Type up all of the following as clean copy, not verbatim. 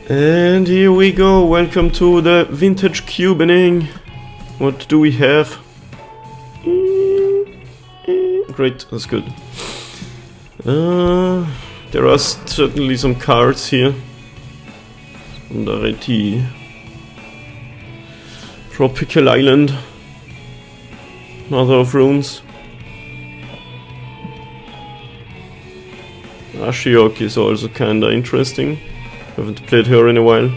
And here we go, welcome to the vintage cubening. What do we have? Great, that's good. There are certainly some cards here. Solidarity. Tropical Island. Mother of Runes. Ashiok is also kinda interesting. Haven't played her in a while.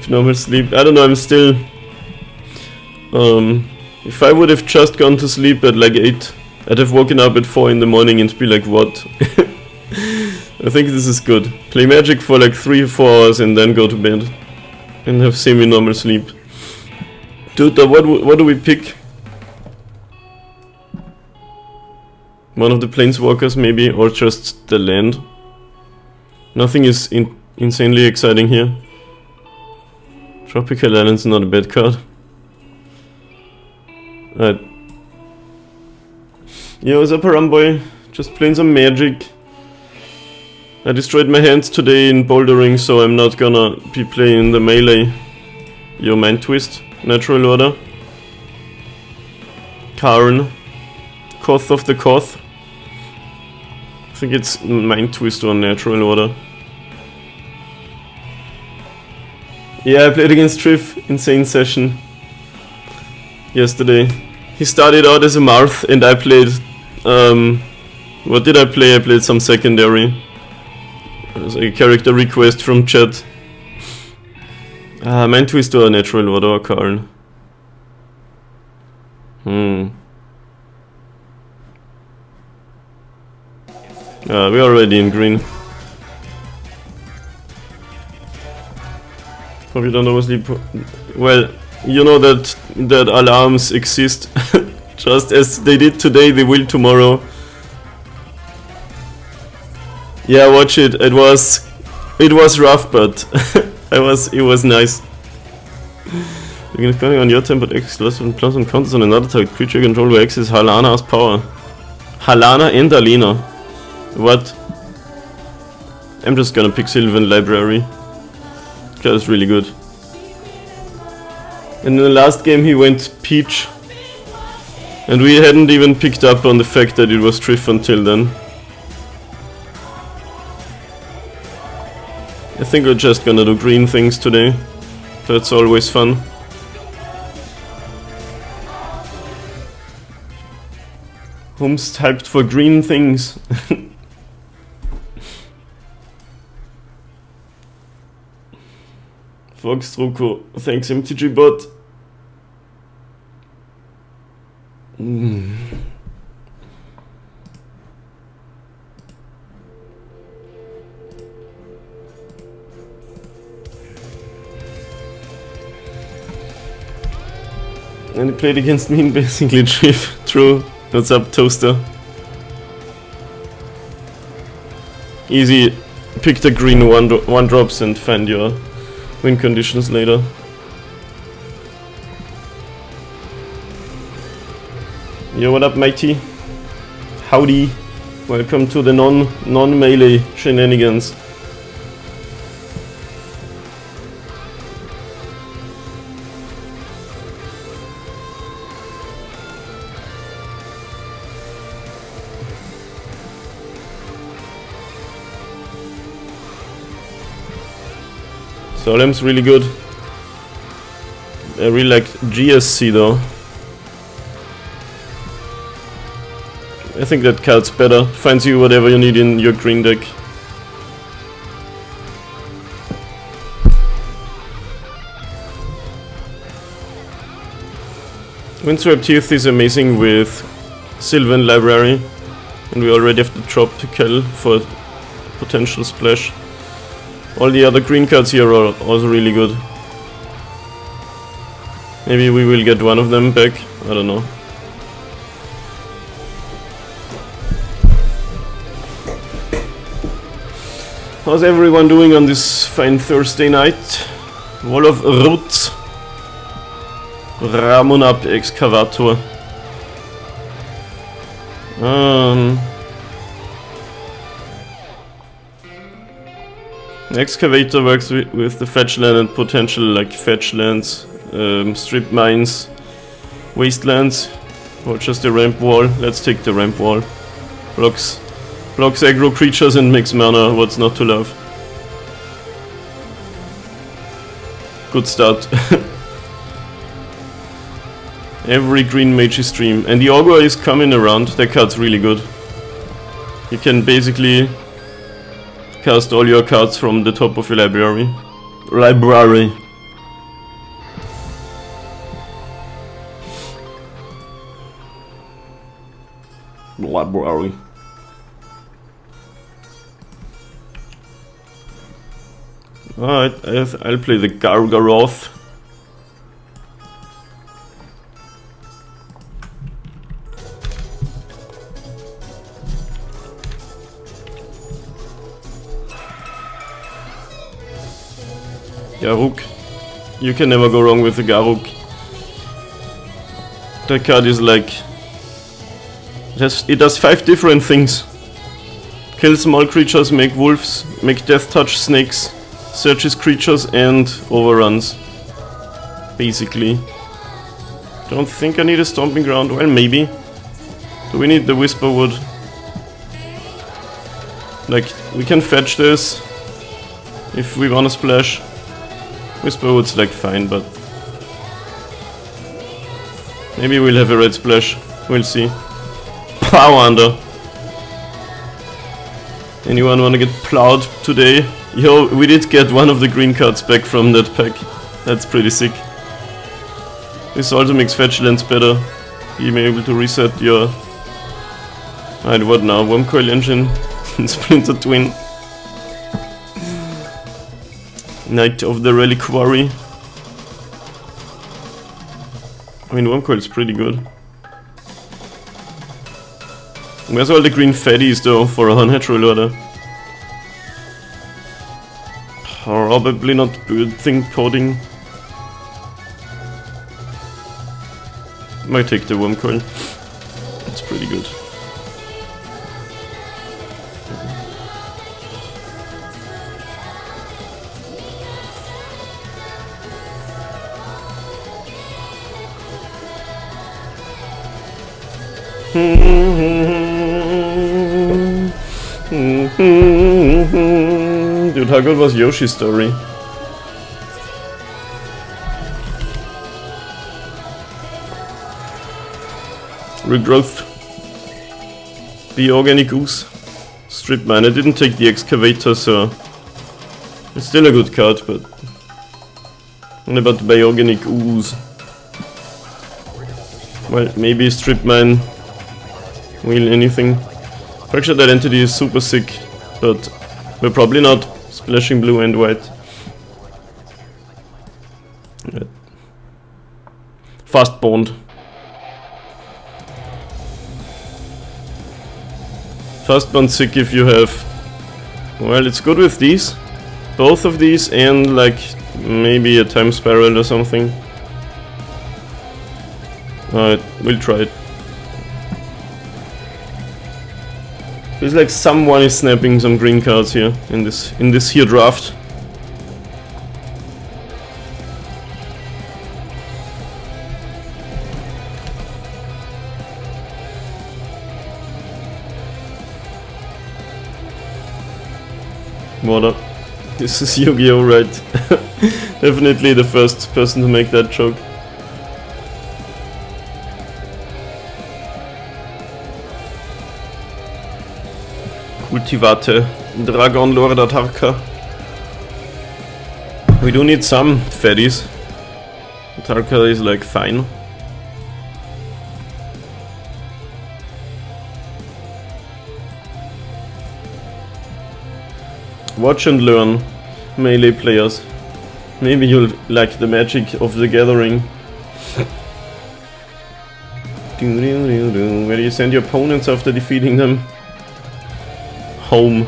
Normal sleep. I don't know, I'm still... if I would have just gone to sleep at like 8, I'd have woken up at 4 in the morning and be like, what? I think this is good. Play Magic for like 3 or 4 hours and then go to bed. And have semi-normal sleep. Dude, what do we pick? One of the Planeswalkers maybe, or just the land? Nothing is insanely exciting here. Tropical Island's not a bad card. Alright. Yo, what's up, Haramboy? Just playing some Magic. I destroyed my hands today in bouldering, so I'm not gonna be playing the melee. Yo, Mind Twist, Natural Order. Karn. Koth of the Koth. I think it's Mind Twist or Natural Order. Yeah, I played against Triff, insane session. Yesterday. He started out as a Marth and I played... what did I play? I played some secondary. It was a character request from chat. Mind Twist or Natural Order or Karn. We're already in green. Probably don't know sleep. Well, you know that alarms exist. Just as they did today, they will tomorrow. Yeah, watch it. It was rough, but it was nice. You can spending on your tempered X plus and counters on another target creature control where X is Halana's power. Halana and Alina. What? I'm just gonna pick Sylvan Library. That's really good. And in the last game he went Peach. And we hadn't even picked up on the fact that it was Triff until then. I think we're just gonna do green things today. That's always fun. Whom's hyped for green things? Fox Truco, thanks MTG bot. And he played against me in basically Triff. True. What's up, Toaster? Easy. Pick the green one drops and find your win conditions later. Yo, what up, Mighty? Howdy. Welcome to the non-melee shenanigans. Solemn's really good. I really like GSC though. I think that card's better. Finds you whatever you need in your green deck. Windswept Teeth is amazing with Sylvan Library. And we already have the Tropical for potential splash. All the other green cards here are also really good. Maybe we will get one of them back, I don't know. How's everyone doing on this fine Thursday night? Wall of Roots. Ramonap Excavator. Excavator works with the fetch land and potential like fetch lands, strip mines, wastelands, or just the ramp wall. Let's take the ramp wall. Blocks aggro creatures and makes mana, what's not to love. Good start. Every green mage is stream. And the Augur is coming around, that card's really good. You can basically cast all your cards from the top of your library. Library. Alright, I'll play the Gargaroth. Garruk. You can never go wrong with the Garruk. That card is like... It does 5 different things. Kill small creatures, make wolves, make death touch snakes, searches creatures and overruns. Basically. Don't think I need a stomping ground. Well, maybe. Do we need the Whisperwood? Like, we can fetch this if we wanna splash. Whisperwood's like fine, but maybe we'll have a red splash. We'll see. Power under. Anyone wanna get plowed today? Yo, we did get one of the green cards back from that pack. That's pretty sick. This also makes fetch lands better. Being able to reset your... Alright, what now? Wormcoil Engine and Splinter Twin. Knight of the Reliquary. I mean, Wormcoil's pretty good. Where's all the green fatties though for a unnatural order? Probably not good thing podding. Might take the Wormcoil. It's pretty good. Dude, how good was Yoshi's story? Regrowth. Be Organic Ooze. Strip Mine. I didn't take the Excavator, so it's still a good card, but what about the Organic Ooze? Well, maybe Strip Mine. Wheel anything. Fractured Identity is super sick, but we're probably not splashing blue and white. Fast Bond. Fast Bond sick if you have... Well, it's good with these. Both of these and like maybe a Time Spiral or something. Alright, we'll try it. Feels like someone is snapping some green cards here in this here draft. What up? This is Yu-Gi-Oh, right? Definitely the first person to make that joke. Cultivate, Dragon Lord Atarka. We do need some fatties. Atarka is like fine. Watch and learn, melee players. Maybe you'll like the magic of the gathering. Where do you send your opponents after defeating them? Home.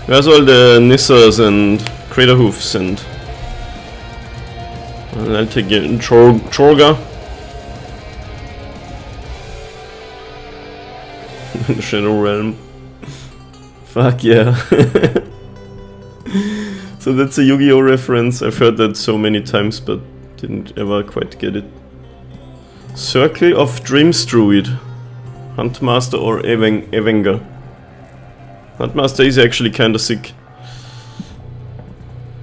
Where's all the Nissas and Crater Hoofs and... Well, I'll take it in Chorga. Shadow Realm. Fuck yeah. So that's a Yu-Gi-Oh reference. I've heard that so many times, but didn't ever quite get it. Circle of Dreams Druid. Huntmaster or Avenger. Huntmaster is actually kinda sick.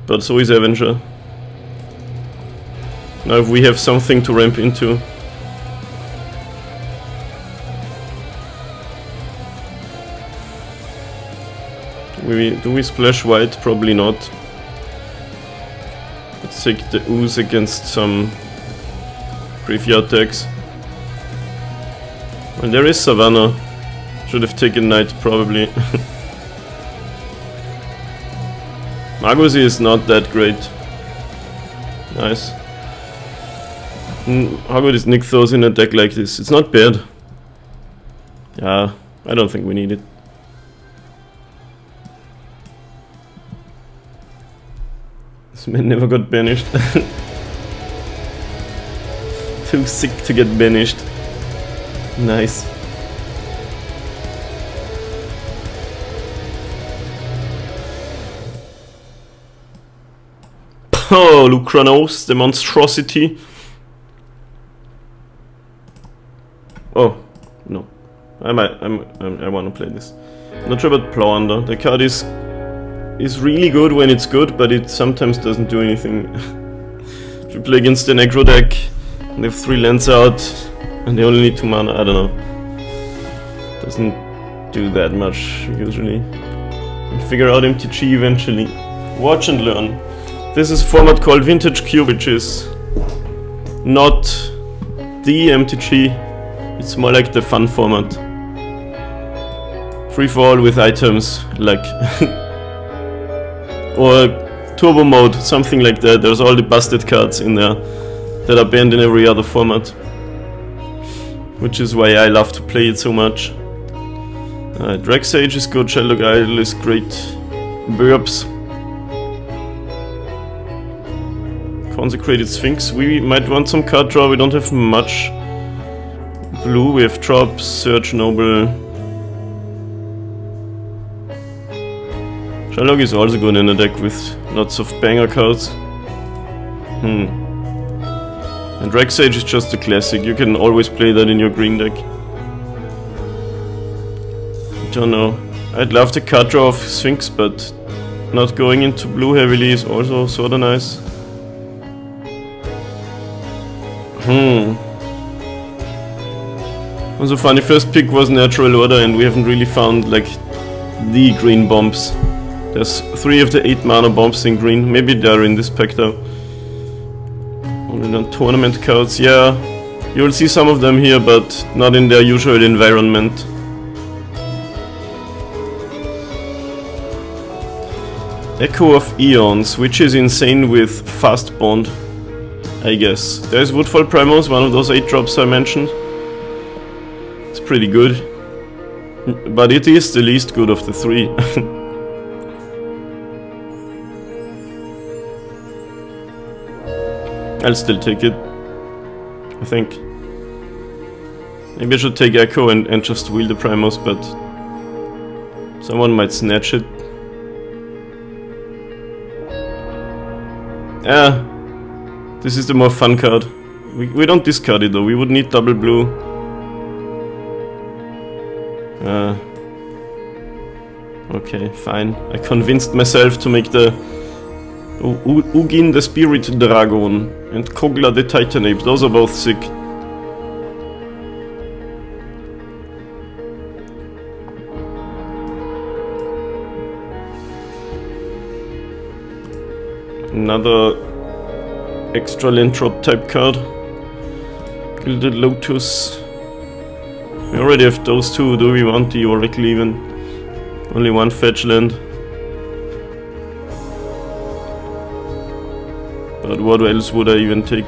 But so is Avenger. Now if we have something to ramp into. Do we splash white? Probably not. Let's take the ooze against some graveyard decks. Well, there is Savannah. Should have taken knight, probably. Mardu is not that great. Nice. How good is Nykthos in a deck like this? It's not bad. Yeah, I don't think we need it. This man never got banished. Too sick to get banished. Nice. Oh, Lucranos, the monstrosity. Oh, no. I want to play this. Not sure about Plowunder. The card is really good when it's good, but it sometimes doesn't do anything. If you play against an aggro deck and they have 3 lands out and they only need 2 mana, I don't know. Doesn't do that much usually. And figure out MTG eventually. Watch and learn. This is a format called Vintage Q, which is not the MTG. It's more like the fun format. Free for all with items, like or turbo mode, something like that. There's all the busted cards in there that are banned in every other format, which is why I love to play it so much. Drag Sage is good, Shelldock Idol is great. Burbs. Consecrated Sphinx. We might want some card draw. We don't have much blue. We have Drop, Search Noble. Shelldock is also good in a deck with lots of banger cards. And Drag Sage is just a classic. You can always play that in your green deck. Don't know. I'd love the card draw of Sphinx, but not going into blue heavily is also sorta nice. Also funny, first pick was Natural Order and we haven't really found like the green bombs. There's 3 of the 8 mana bombs in green. Maybe they're in this pack though. Only on tournament cards, yeah. You will see some of them here, but not in their usual environment. Echo of Eons, which is insane with Fast Bond, I guess. There's Woodfall Primos, one of those 8 drops I mentioned. It's pretty good. But it is the least good of the 3. I'll still take it, I think. Maybe I should take Echo and just wheel the Primos, but someone might snatch it. Yeah, this is the more fun card. We don't discard it though, we would need double blue. Okay, fine. I convinced myself to make the Ugin the Spirit Dragon and Kogla the Titan Ape. Those are both sick. Another extra land drop type card. Gilded Lotus. We already have those 2. Do we want the Oracle even? Only 1 fetch land. But what else would I even take?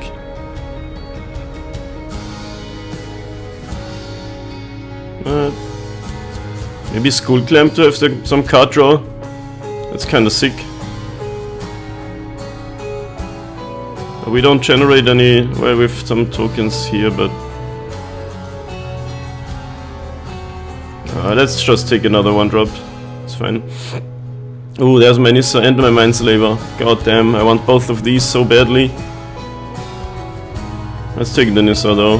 Maybe Skull Clamp to have some card draw. That's kinda sick. We don't generate any, well, with some tokens here, but Let's just take another one drop. It's fine. Oh, there's my Nissa and my Mindslaver. God damn, I want both of these so badly. Let's take the Nissa though.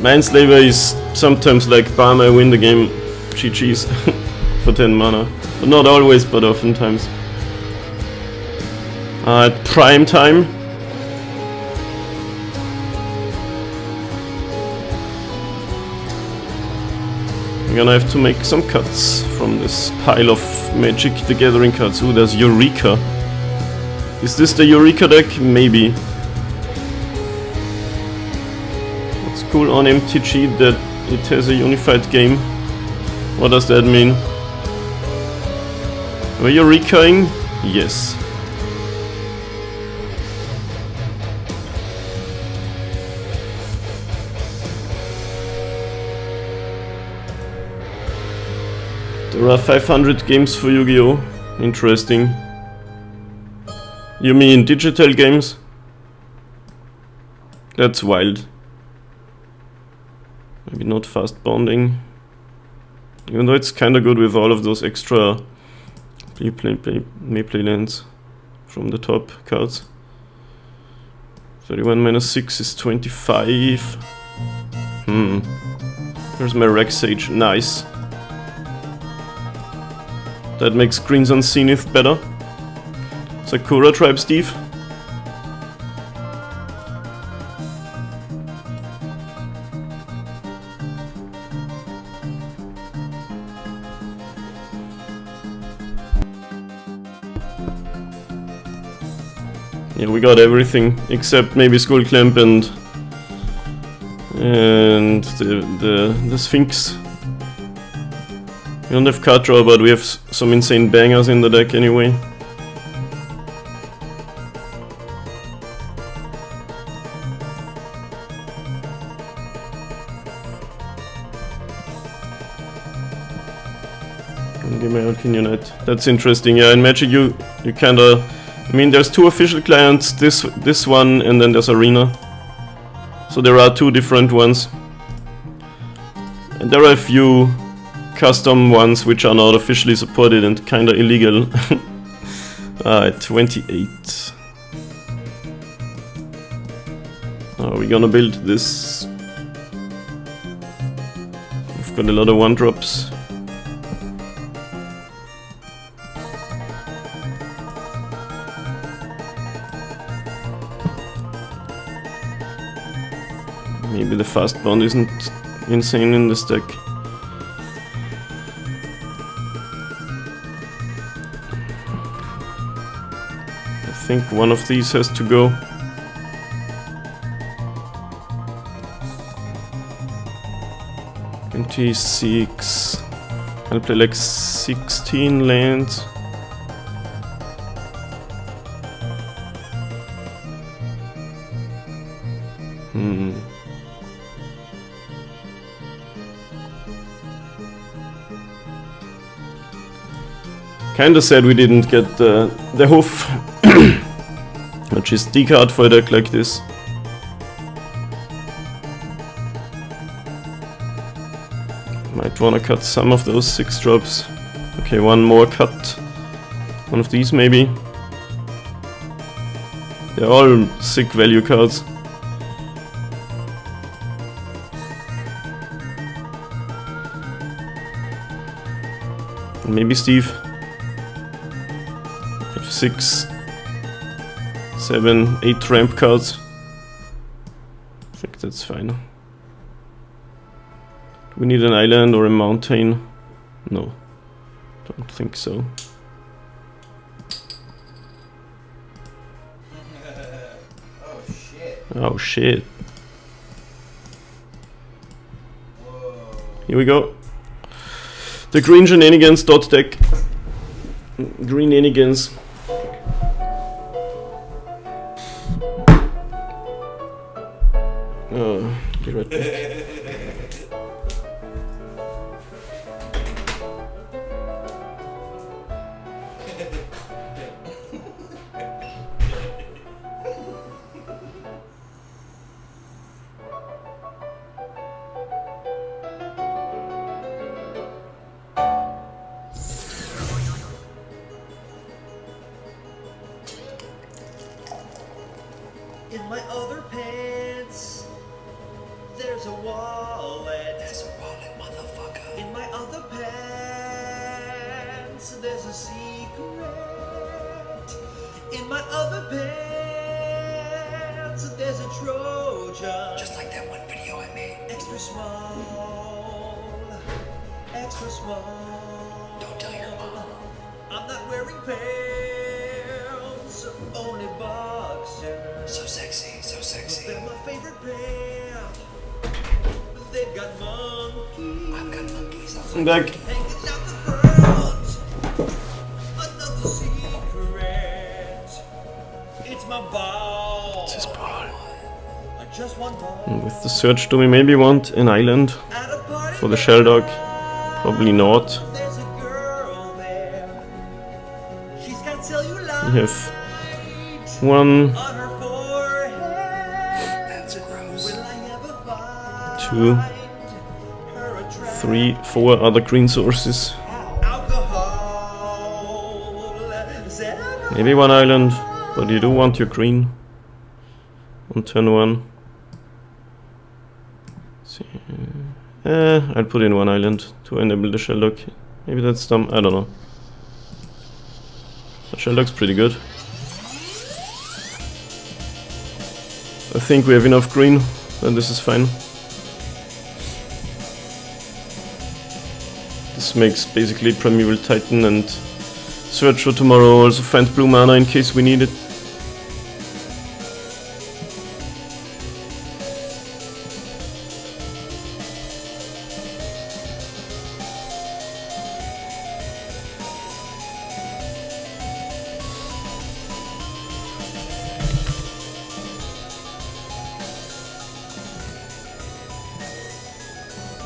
Mindslaver is sometimes like, bam, I win the game, GG's, for 10 mana. But not always, but oftentimes. At prime time. I'm gonna have to make some cuts from this pile of Magic the Gathering cards. Ooh, there's Eureka. Is this the Eureka deck? Maybe. Cool on MTG that it has a unified game. What does that mean? Were you recurring? Yes. There are 500 games for Yu-Gi-Oh! Interesting. You mean digital games? That's wild. Maybe not fast bonding. Even though it's kinda good with all of those extra play lands from the top cards. 31 minus 6 is 25. There's my Rex Sage. Nice. That makes Greens on Zenith better. Sakura Tribe, Steve. Yeah, we got everything except maybe Skull Clamp and the Sphinx. We don't have card draw, but we have some insane bangers in the deck anyway. Give me opinion on it. That's interesting. Yeah, in Magic you kinda. I mean, there's two official clients, this one, and then there's Arena. So there are two different ones. And there are a few custom ones which are not officially supported and kinda illegal. 28. Are we gonna build this? We've got a lot of 1-drops. Maybe the fast bond isn't insane in this deck. I think one of these has to go. $26. I'll play like 16 lands. Kinda sad we didn't get the hoof, which is D-card for a deck like this. Might wanna cut some of those 6-drops. Okay, one more cut. One of these maybe. They're all sick value cards. Maybe Steve. 6, 7, 8 ramp cards. I think that's fine. Do we need an island or a mountain? No, don't think so. Oh shit. Oh shit. Whoa. Here we go. The green shenanigans dot deck. Green shenanigans. Oh, be right back. a secret in my other pants. There's a Trojan, just like that one video I made. Extra small, extra small. Don't tell your mom. I'm not wearing pants, only boxers. So sexy, so sexy. But they're my favorite pair. They've got monkeys. I've got monkeys. I'm back. Hanging out the front. Another secret. It's my ball. It's his ball. I just want ball. And with the search, do we maybe want an island for the shell dog? Probably not. There's a girl there. She's got cellulite. We have one, On her forehead. That's gross. Will I ever find 2, her attractive 3, 4 other green sources. alcohol? Maybe one island, but you do want your green on turn 1. See. I'll put in one island to enable the shell dog. Maybe that's dumb, I don't know. The shell dog's pretty good. I think we have enough green, and this is fine. This makes basically Primeval Titan and search for tomorrow, also find blue mana in case we need it.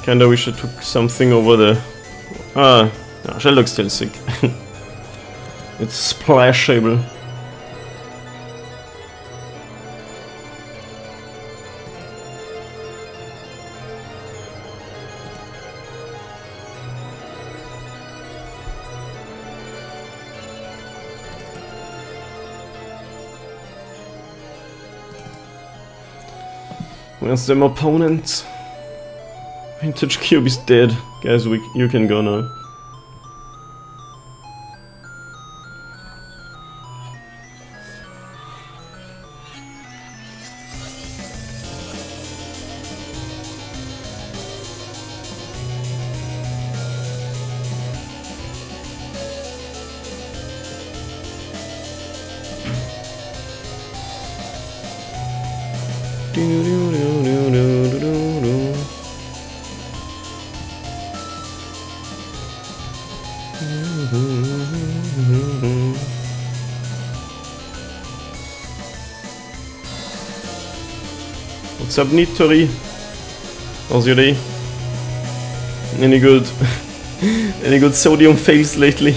Kinda wish I took something over the... no, shell dog's still sick. It's splashable. Where's them opponents? Vintage Cube is dead. Guys, you can go now. What's up, Nitori? How's your day? Any good any good sodium fails lately?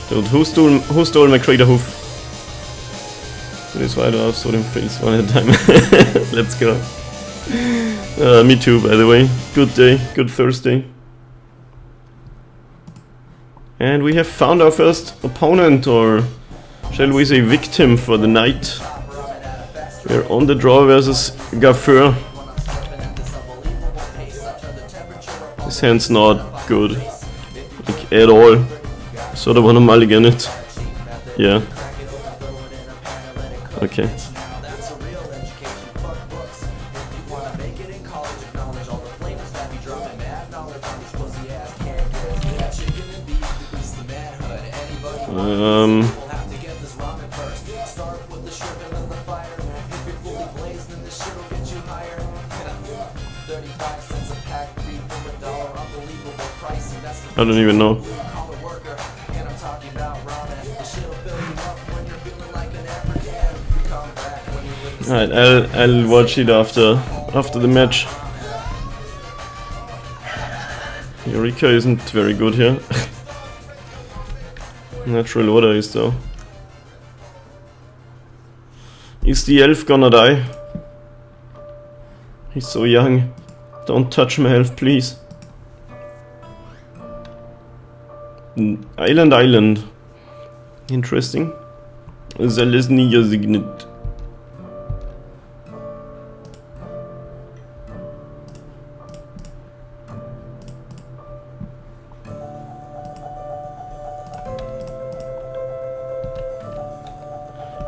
Dude, who stole my crater hoof? That is why I don't have sodium fails one at a time. Let's go. Me too, by the way. Good day, good Thursday. And we have found our first opponent, or shall we say victim, for the night. We're on the draw versus Gaffeur. This hand's not good, like, at all. Sort of wanna mulligan it. Yeah. Okay. I don't even know. Alright, I'll watch it after the match. Eureka isn't very good here. Natural order is though. Is the elf gonna die? He's so young. Don't touch my elf, please. Island. Interesting. Zalesnia Signet.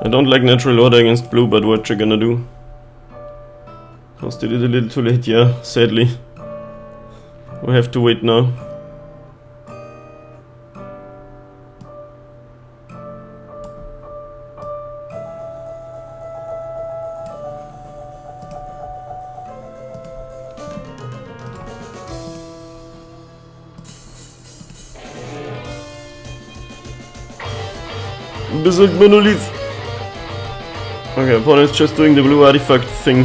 I don't like natural order against blue, but what you gonna do? Cast it a little too late, yeah, sadly. We have to wait now. Berserk Monolith! Okay, opponent's just doing the blue artifact thing.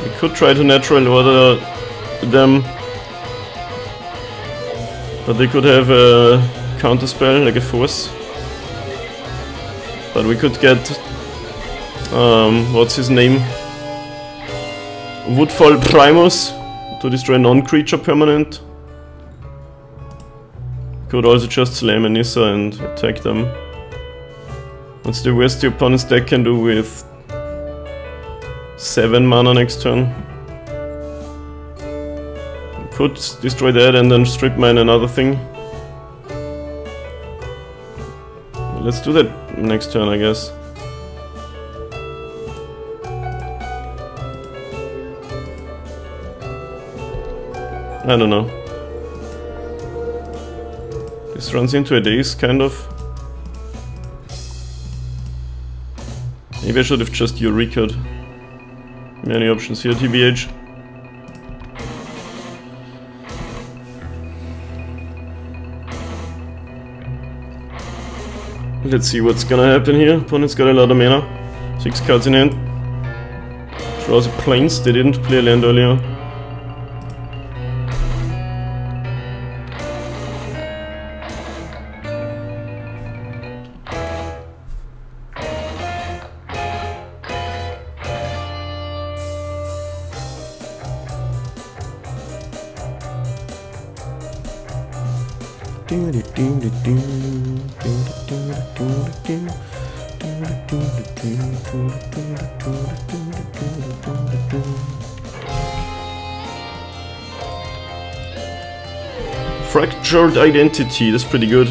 We could try to natural order them, but they could have a counter spell, like a force. But we could get, what's his name? Woodfall Primus to destroy non-creature permanent. Could also just slam a Nissa and attack them. What's the worst the opponent's deck can do with 7 mana next turn? Could destroy that and then strip mine another thing. Let's do that next turn, I guess. I don't know. This runs into a daze, kind of. Maybe I should have just Eureka'd. Many options here, TBH. Let's see what's gonna happen here. Opponent's got a lot of mana. 6 cards in hand. Draws a plains, they didn't play a land earlier. Fractured Identity, that's pretty good.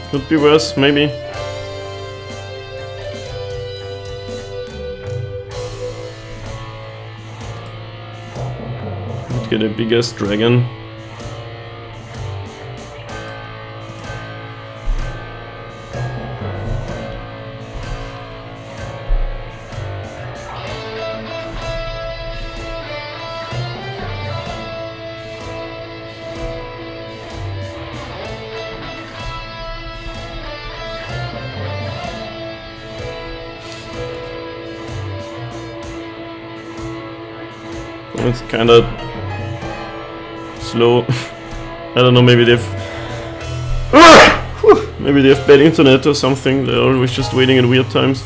Could be worse, maybe. Could get a big ass dragon. It's kinda slow. I don't know, maybe they've maybe they have bad internet or something. They're always just waiting at weird times.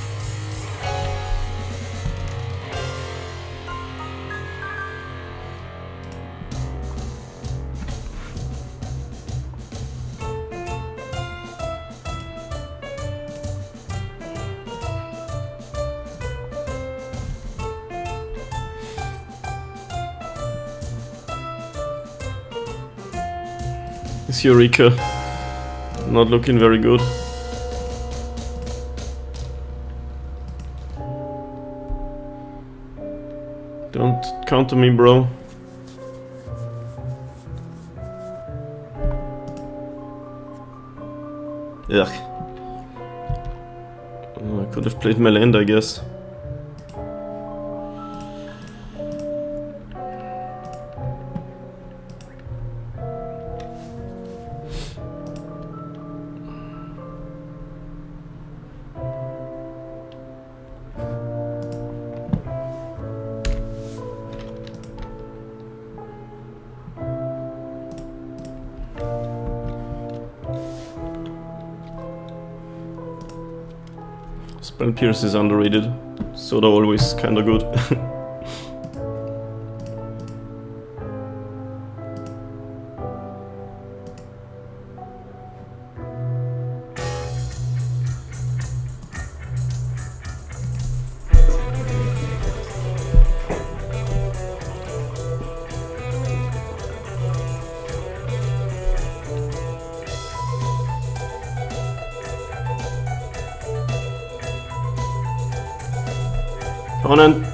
This Eureka not looking very good. Don't counter me, bro. Ugh. Oh, I could have played my land, I guess. Spell Pierce is underrated, so they're always kinda good. Opponent.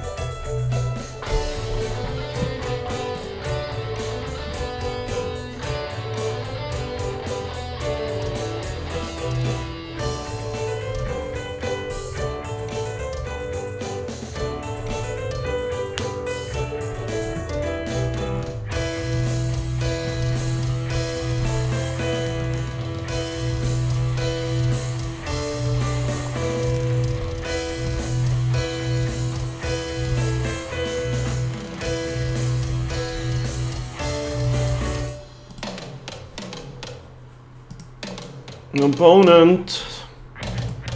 Opponent.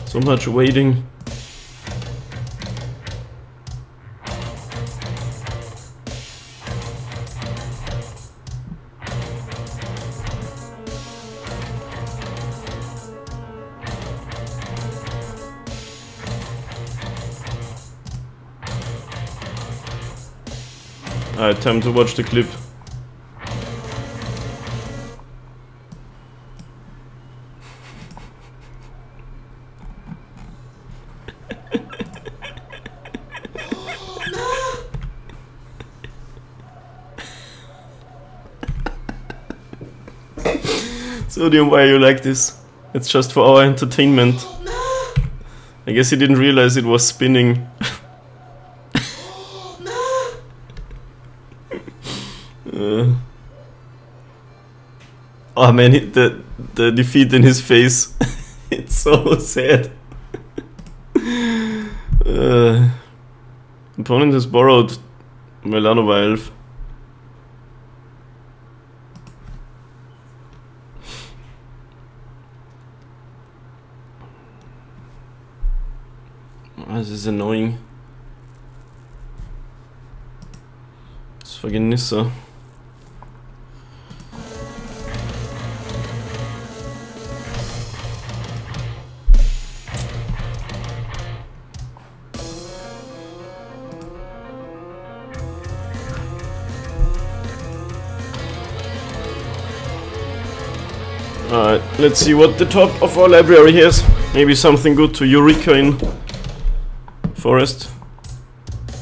So much waiting. Alright, time to watch the clip. Sodium, why you like this? It's just for our entertainment. I guess he didn't realize it was spinning. Oh man, the defeat in his face. It's so sad. Opponent has borrowed Melanova Elf. This is annoying. It's fucking Nissa. Alright, let's see what the top of our library has. Maybe something good to Eureka in Forest.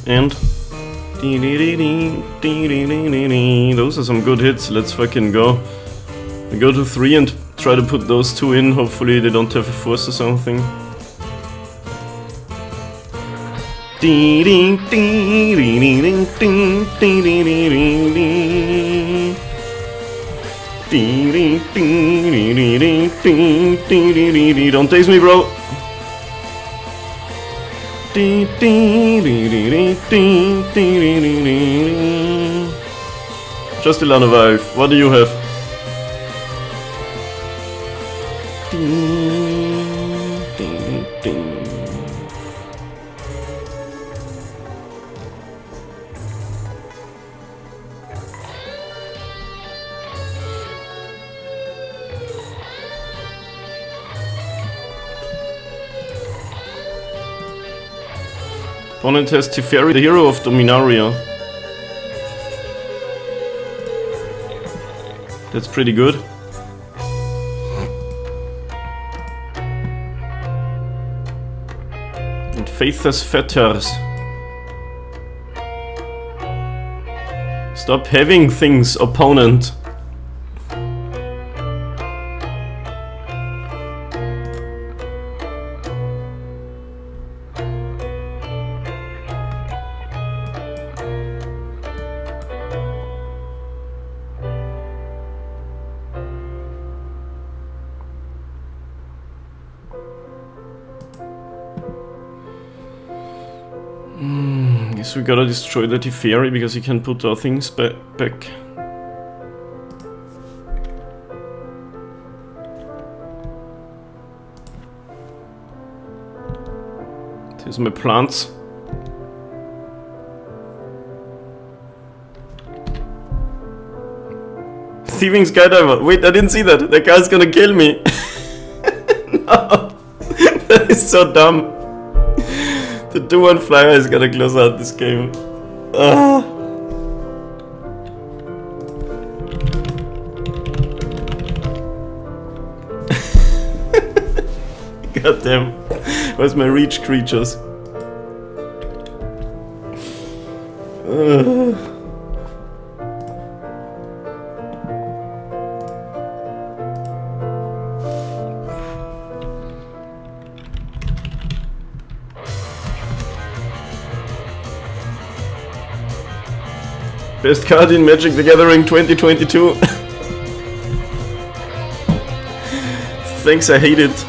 And those are some good hits. Let's fucking go. We go to 3 and try to put those 2 in. Hopefully they don't have a force or something. Don't taste me, bro. Just a Lanova Elf. What do you have? Opponent has Teferi, the hero of Dominaria. That's pretty good. And Faith's Fetters. Stop having things, opponent. Guess we gotta destroy the Teferi because he can put our things back. Here's my plants. Thieving Skydiver. Wait, I didn't see that. That guy's gonna kill me. No. That is so dumb. The 2-1 flyer is gonna close out this game. God damn. Where's my reach creatures? Best card in Magic the Gathering 2022. Thanks, I hate it.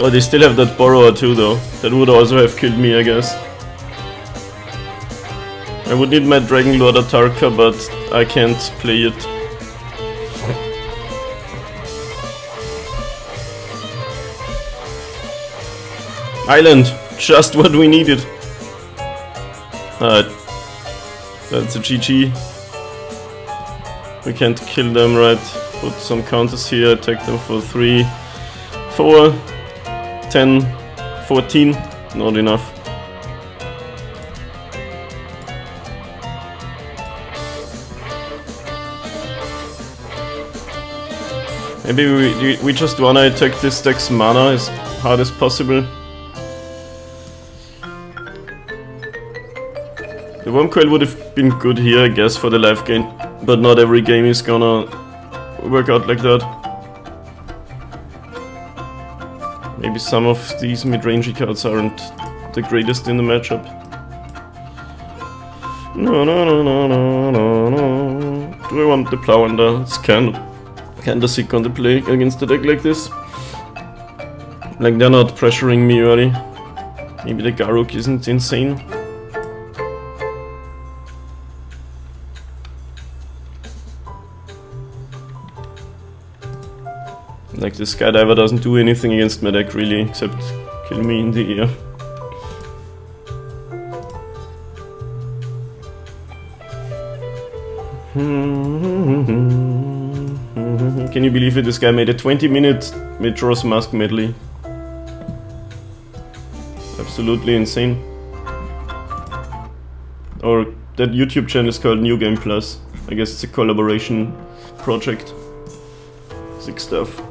Oh, they still have that borrower too though. That would also have killed me, I guess. I would need my Dragon Lord Atarka, but I can't play it. Island! Just what we needed! Alright. That's a GG. We can't kill them, right? Put some counters here, attack them for 3, 4, 10, 14. Not enough. Maybe we just wanna attack this deck's mana as hard as possible. The Worm Coil would have been good here, I guess, for the life gain, but not every game is gonna work out like that. Maybe some of these mid-rangey cards aren't the greatest in the matchup. No. Do I want the Plowanda? It's kinda sick on the play against a deck like this. Like, they're not pressuring me early. Maybe the Garruk isn't insane. Like, the Skydiver doesn't do anything against my deck really, except kill me in the air. Can you believe it? This guy made a 20-minute Majora's Mask medley. Absolutely insane. Or that YouTube channel is called New Game Plus. I guess it's a collaboration project. Sick stuff.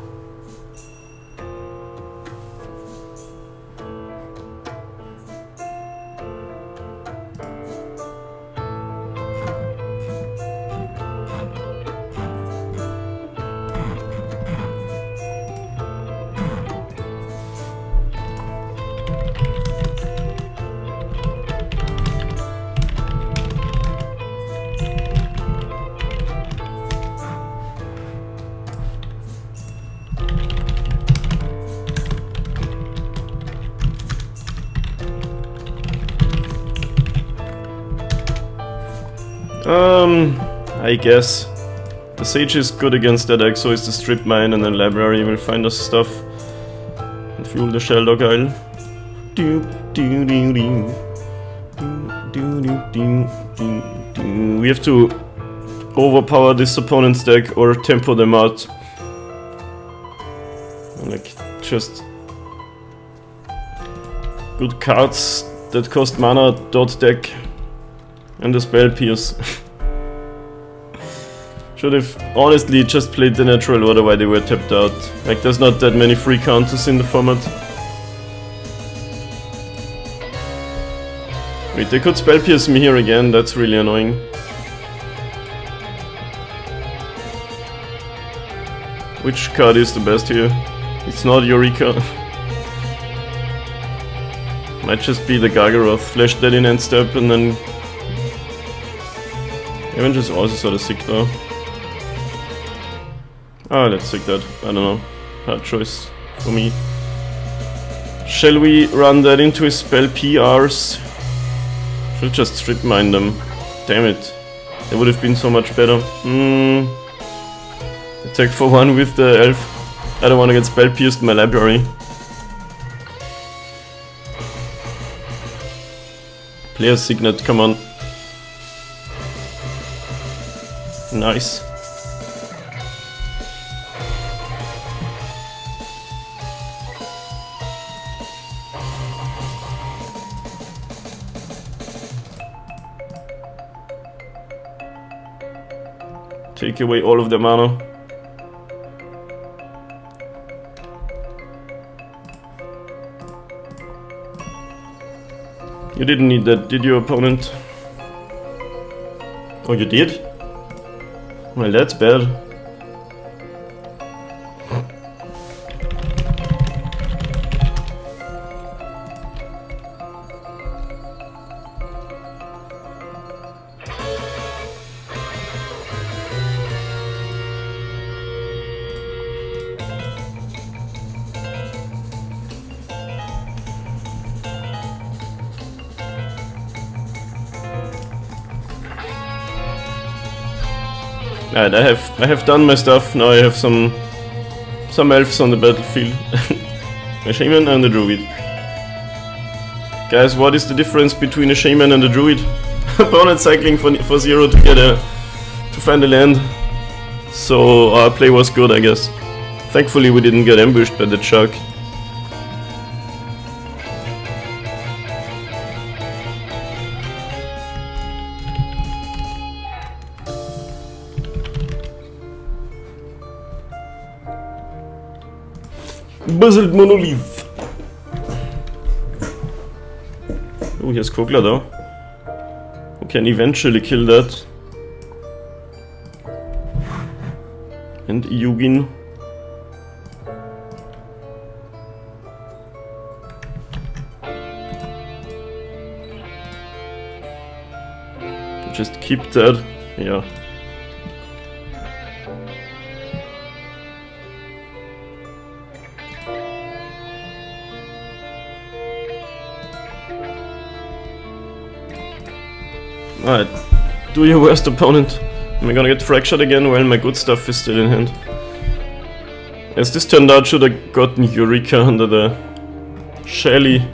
I guess. The Sage is good against that deck, so is the Strip Mine, and then Library will find us stuff. And fuel the Shelldog Isle. We have to overpower this opponent's deck or tempo them out. Like, just good cards that cost mana, dot deck, and the Spell Pierce. Should have honestly just played the natural order while they were tapped out. Like, there's not that many free counters in the format. Wait, they could Spell Pierce me here again, that's really annoying. Which card is the best here? It's not Eureka. Might just be the Gargaroth. Flash that in end step and then... Avenge is also sort of sick though. Ah, let's take that. I don't know. Hard choice for me. Shall we run that into his spell PRs? Should just strip mine them. Damn it. That would have been so much better. Attack for 1 with the elf. I don't want to get spell pierced in my library. Player Signet, come on. Nice. Take away all of the mana. You didn't need that, did you, opponent? Oh, you did? Well, that's bad. Alright, I have done my stuff. Now I have some elves on the battlefield. A shaman and a druid. Guys, what is the difference between a shaman and a druid? Opponent cycling for 0 to get to find a land. So our play was good, I guess. Thankfully we didn't get ambushed by the shark. Basalt Monolith. Oh, here's Kogla though. Who can eventually kill that. And Yugin. Just keep that. Yeah. Alright, do your worst, opponent. Am I gonna get fractured again? Well, my good stuff is still in hand. As this turned out, should have gotten Eureka under the Shelly.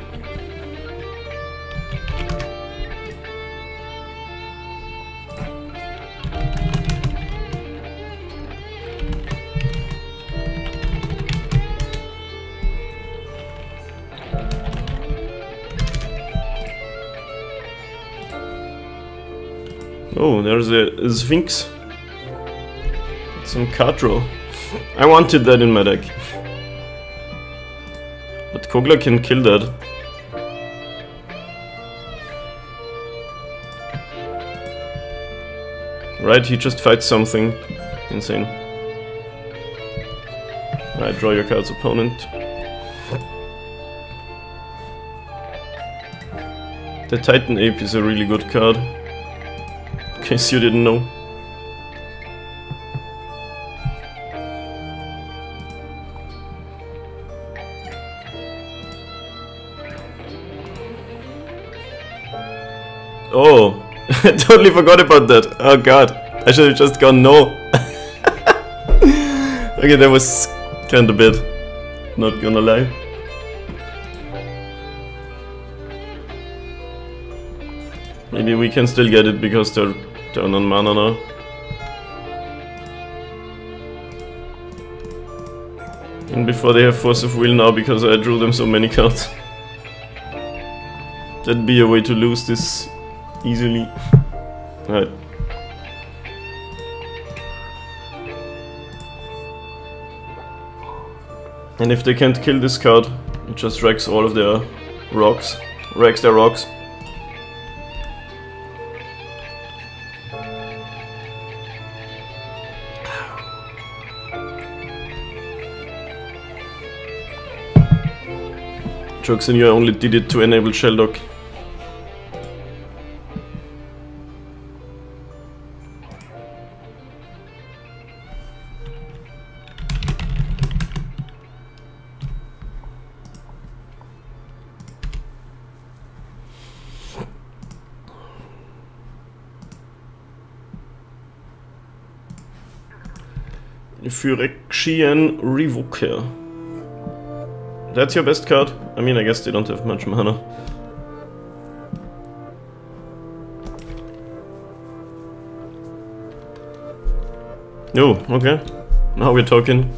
Oh, there's a Sphinx. Some card draw. I wanted that in my deck. But Kogla can kill that. Right, he just fights something insane. Right, draw your cards, opponent. The Titan Ape is a really good card. In case you didn't know. Oh, I totally forgot about that. Oh god, I should have just gone no. Okay, that was kinda bad. Not gonna lie. Maybe we can still get it because they're down on mana now. And before they have Force of Will now because I drew them so many cards. That'd be a way to lose this easily. Right. And if they can't kill this card, it just wrecks all of their rocks. Wrecks their rocks. Jokes and you only did it to enable Shelldock. Phyrexian Revoker. That's your best card? I mean, I guess they don't have much mana. Oh, okay. Now we're talking.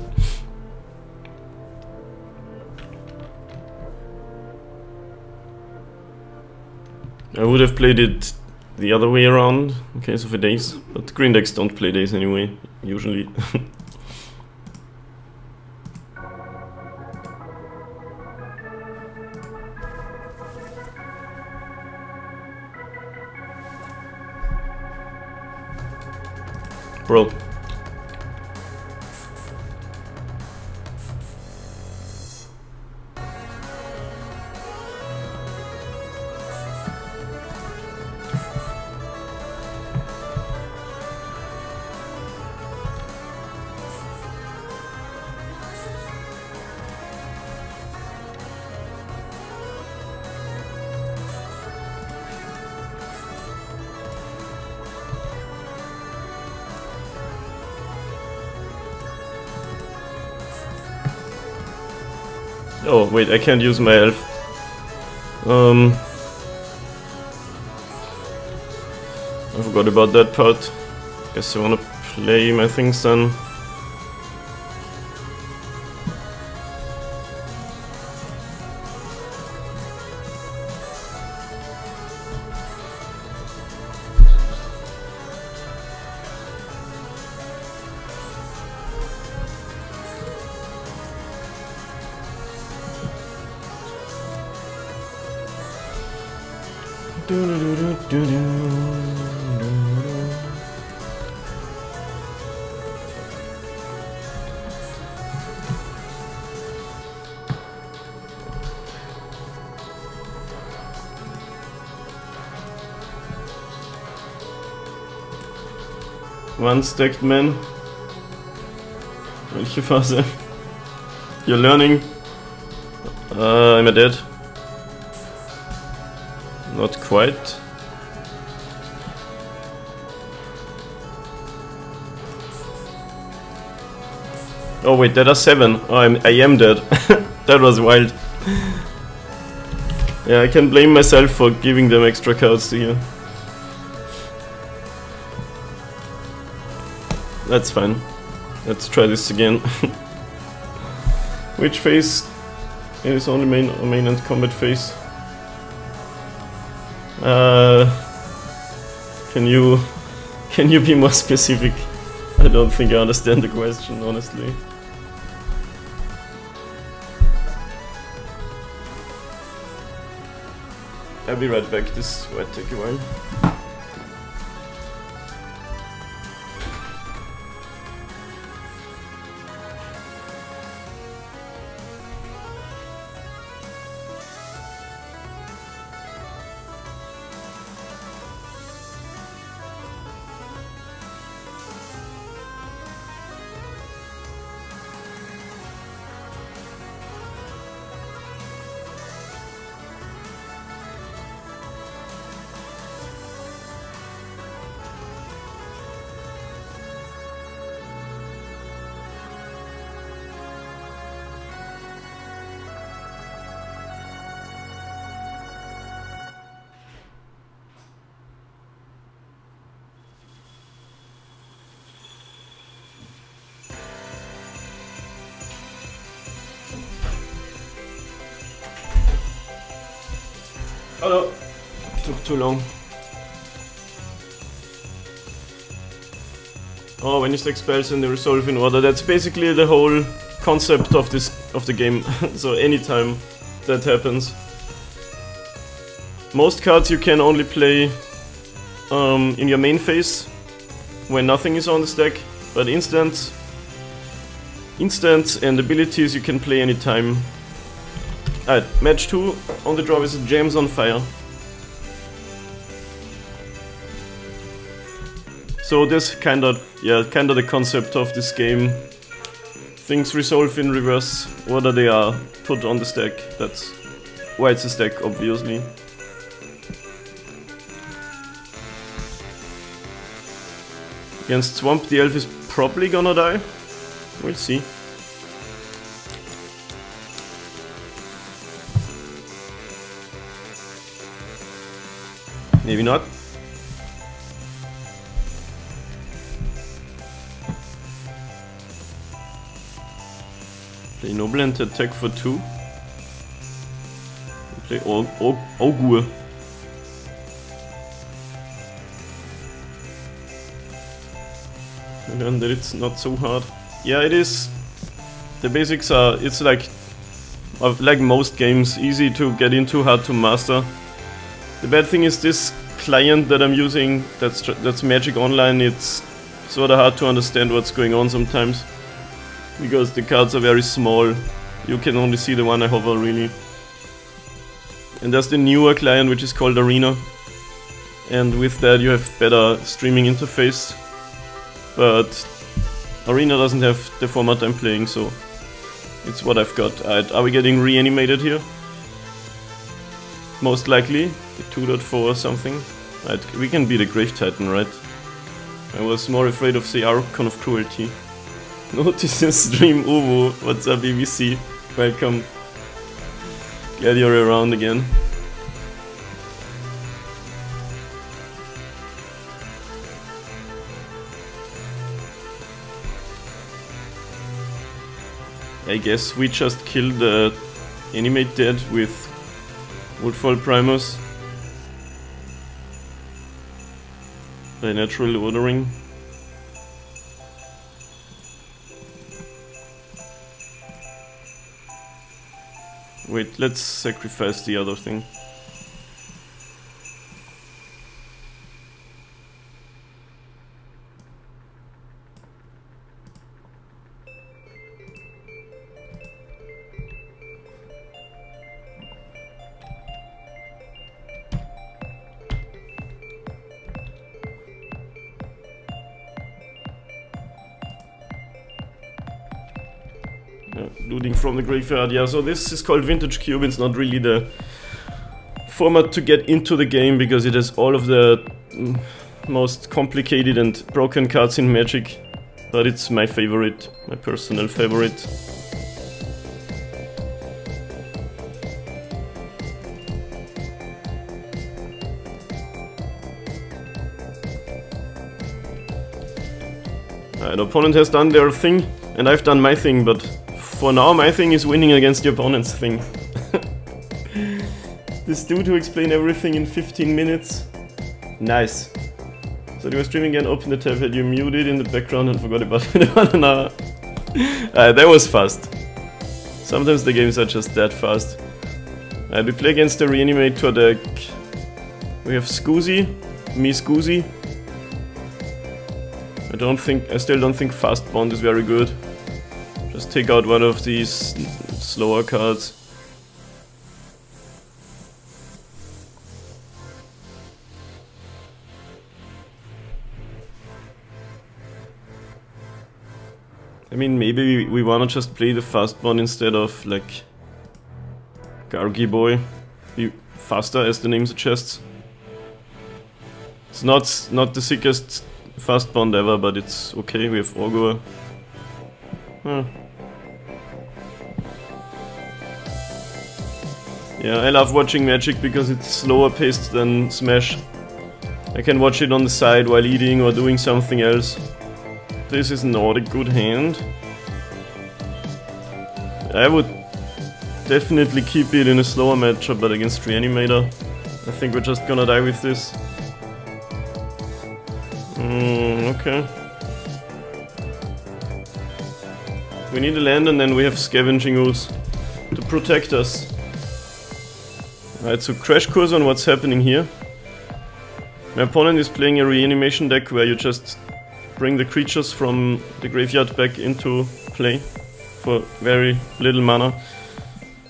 I would have played it the other way around in case of a daze, but green decks don't play daze anyway, usually. Bro. Oh wait, I can't use my elf. I forgot about that part. Guess I wanna play my things then. One stacked man. Welche Phase? You're learning. Am I dead? Not quite. Oh wait, there are 7. Oh, I am dead. That was wild. Yeah, I can blame myself for giving them extra cards here. That's fine. Let's try this again. Which phase is only main and combat phase? Can you be more specific? I don't think I understand the question, honestly. I'll be right back. This might take a while. Oh no, took too long. Oh, when you stack spells and they resolve in order, that's basically the whole concept of the game. So anytime that happens. Most cards you can only play in your main phase when nothing is on the stack, but instants and abilities you can play anytime. Alright, match 2 on the draw is James on Fire. So this kinda the concept of this game. Things resolve in reverse order they are put on the stack. That's why it's a stack, obviously. Against Swamp, the elf is probably gonna die. We'll see. Maybe not. Play Noble and attack for 2. Play Augur. And then that it's not so hard. Yeah, it is. The basics are, it's like most games, easy to get into, hard to master. The bad thing is this client that I'm using, that's Magic Online, it's sort of hard to understand what's going on sometimes. Because the cards are very small, you can only see the one I hover really. And there's the newer client which is called Arena. And with that you have better streaming interface. But Arena doesn't have the format I'm playing, so it's what I've got. Are we getting reanimated here? Most likely, the 2.4 or something. We can be the Grave Titan, right? I was more afraid of the Archon of Cruelty. Notice the stream, Uwu. What's up, BBC? Welcome. Glad you're around again. I guess we just killed the Animate Dead with Woodfall Primus by natural ordering. Wait, let's sacrifice the other thing. Looting from the graveyard, yeah, so this is called Vintage Cube. It's not really the format to get into the game because it has all of the most complicated and broken cards in Magic, but it's my favorite, my personal favorite. The opponent has done their thing and I've done my thing, but for now my thing is winning against the opponent's thing. This dude who explained everything in 15 minutes. Nice. So you were streaming again, open the tab, had you muted in the background and forgot about it. No. That was fast. Sometimes the games are just that fast. We play against the Reanimator deck. We have Scoozy, me Scoozy. I still don't think Fast Bond is very good. Just take out one of these slower cards. I mean, maybe we wanna just play the Fast Bond instead of like Gargi Boy. Be faster, as the name suggests. It's not the sickest Fast Bond ever, but it's okay. We have Augur. Yeah, I love watching Magic because it's slower paced than Smash. I can watch it on the side while eating or doing something else. This is not a good hand. I would definitely keep it in a slower matchup, but against Reanimator, I think we're just gonna die with this. Okay. We need a land and then we have Scavenging Ooze to protect us. Alright, so crash course on what's happening here. My opponent is playing a reanimation deck where you just bring the creatures from the graveyard back into play for very little mana.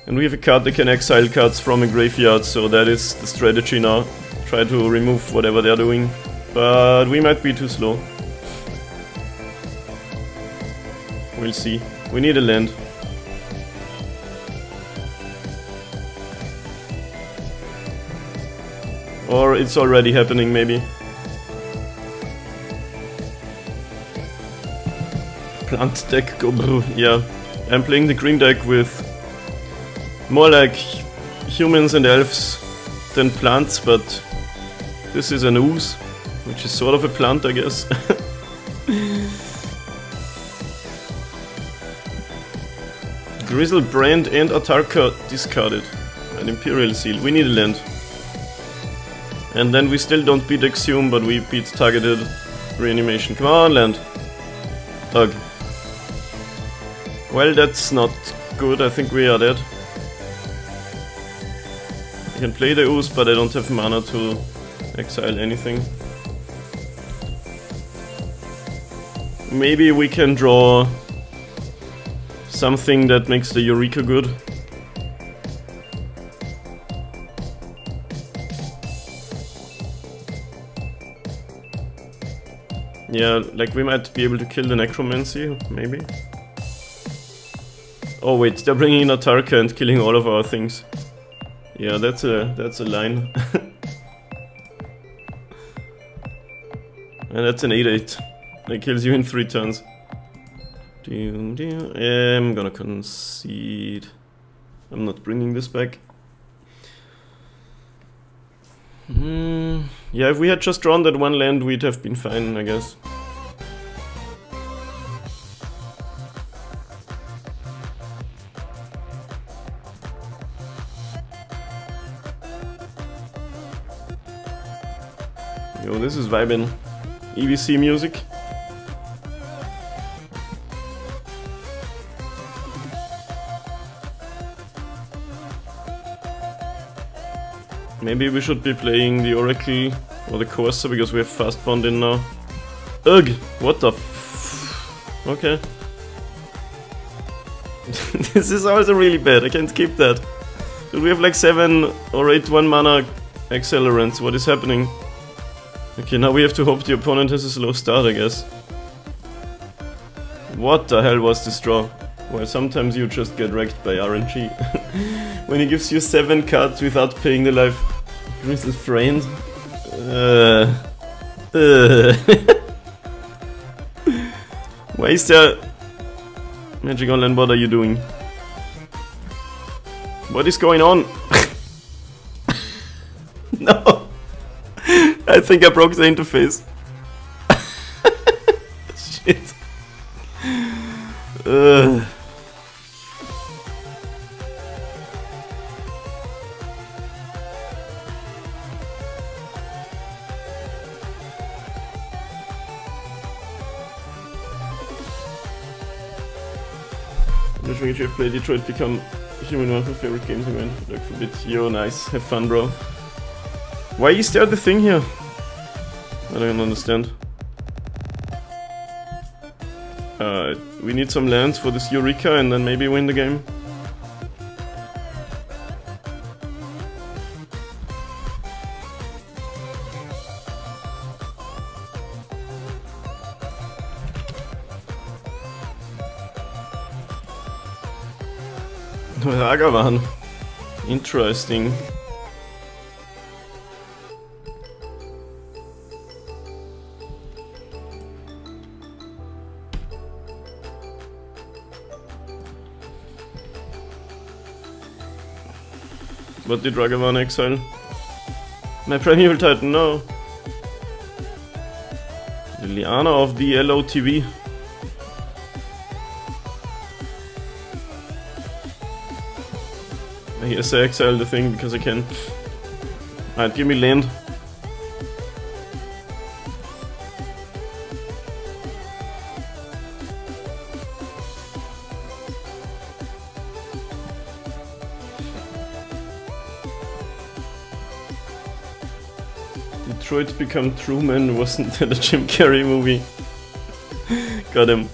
And we have a card that can exile cards from a graveyard, so that is the strategy now. Try to remove whatever they're doing. But we might be too slow. We'll see. We need a land. Or it's already happening, maybe. Plant deck, go brew. Yeah. I'm playing the green deck with more like humans and elves than plants, but this is an ooze, which is sort of a plant, I guess. Grizzled Brand and Atarka discarded. An Imperial Seal. We need a land. And then we still don't beat Exhume, but we beat targeted reanimation. Come on, land. Ugh. Well, that's not good. I think we are dead. I can play the Ooze, but I don't have mana to exile anything. Maybe we can draw something that makes the Eureka good. Yeah, like we might be able to kill the Necromancy, maybe. Oh wait, they're bringing in Atarka and killing all of our things. Yeah, that's a line. And that's an 8/8. That kills you in 3 turns. I'm gonna concede. I'm not bringing this back. Yeah, if we had just drawn that one land, we'd have been fine, I guess. Yo, this is vibing. EVC music. Maybe we should be playing the Oracle or the Corsa because we have Fast Bond in now. Ugh! What the f... Okay. This is also really bad, I can't skip that. Dude, we have like 7 or 8 1 mana accelerants, what is happening? Okay, now we have to hope the opponent has a slow start, I guess. What the hell was this draw? Well, sometimes you just get wrecked by RNG. When he gives you 7 cards without paying the life. Grizzled Friend. Why is there... Magic Online, what are you doing? What is going on? No! I think I broke the interface. Shit. Just when you play Detroit become human, one of my favorite games again. Like for a bit. Yo, nice. Have fun, bro. Why is there the thing here? I don't understand. We need some lands for this Eureka and then maybe win the game. Ragavan. Interesting. What did Ragavan exile? My Primeval Titan, no. The Liana of the LOTV. I guess I exile the thing because I can. Alright, give me land. Detroit Become Truman, wasn't that a Jim Carrey movie? Got him.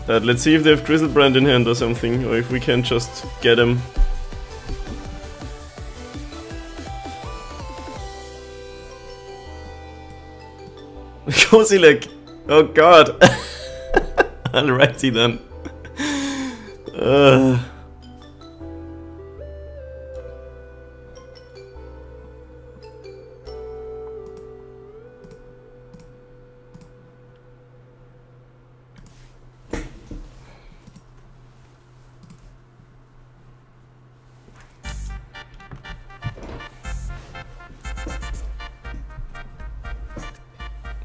Let's see if they have Grizzlebrand in hand or something, or if we can just get him. Cozy leg! Oh god! Alrighty then.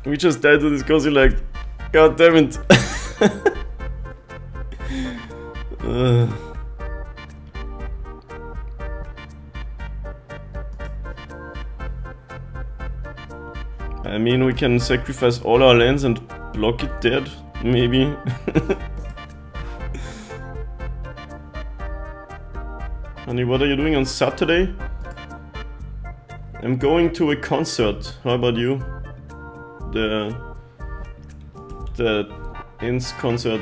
We just died to this cozy leg. God damn it. I mean, we can sacrifice all our lands and block it dead, maybe. Honey, what are you doing on Saturday? I'm going to a concert. How about you? The Ins concert.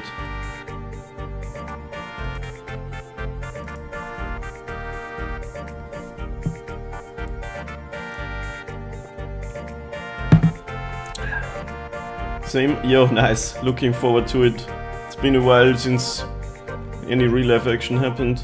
Same? Yo, nice. Looking forward to it. It's been a while since any real life action happened.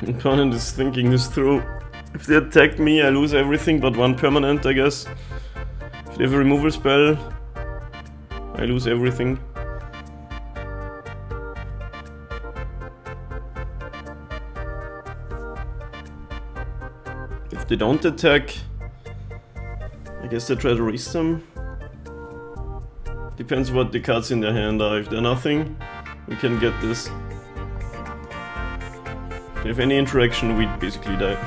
Opponent is thinking this through. If they attack me, I lose everything but one permanent, I guess. If they have a removal spell, I lose everything. If they don't attack, I guess they try to raise them. Depends what the cards in their hand are. If they're nothing, we can get this. If they have any interaction, we basically die.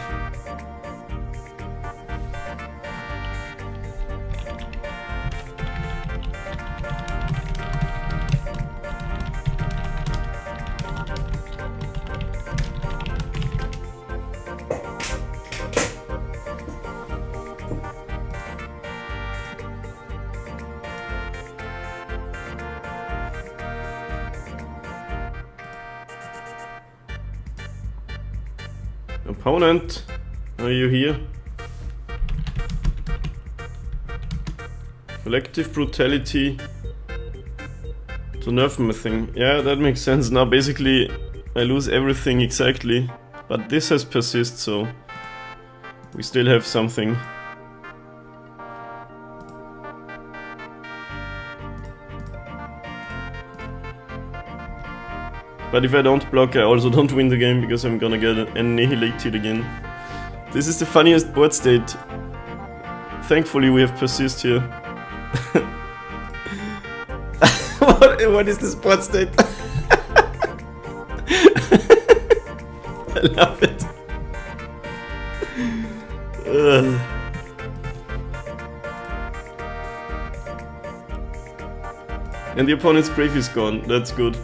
Opponent, are you here? Collective brutality to nerf my thing. Yeah, that makes sense. Now basically I lose everything exactly, but this has persist, so we still have something. But if I don't block, I also don't win the game because I'm gonna get annihilated again. This is the funniest board state. Thankfully we have persist here. What is this board state? I love it. And the opponent's grave is gone, that's good.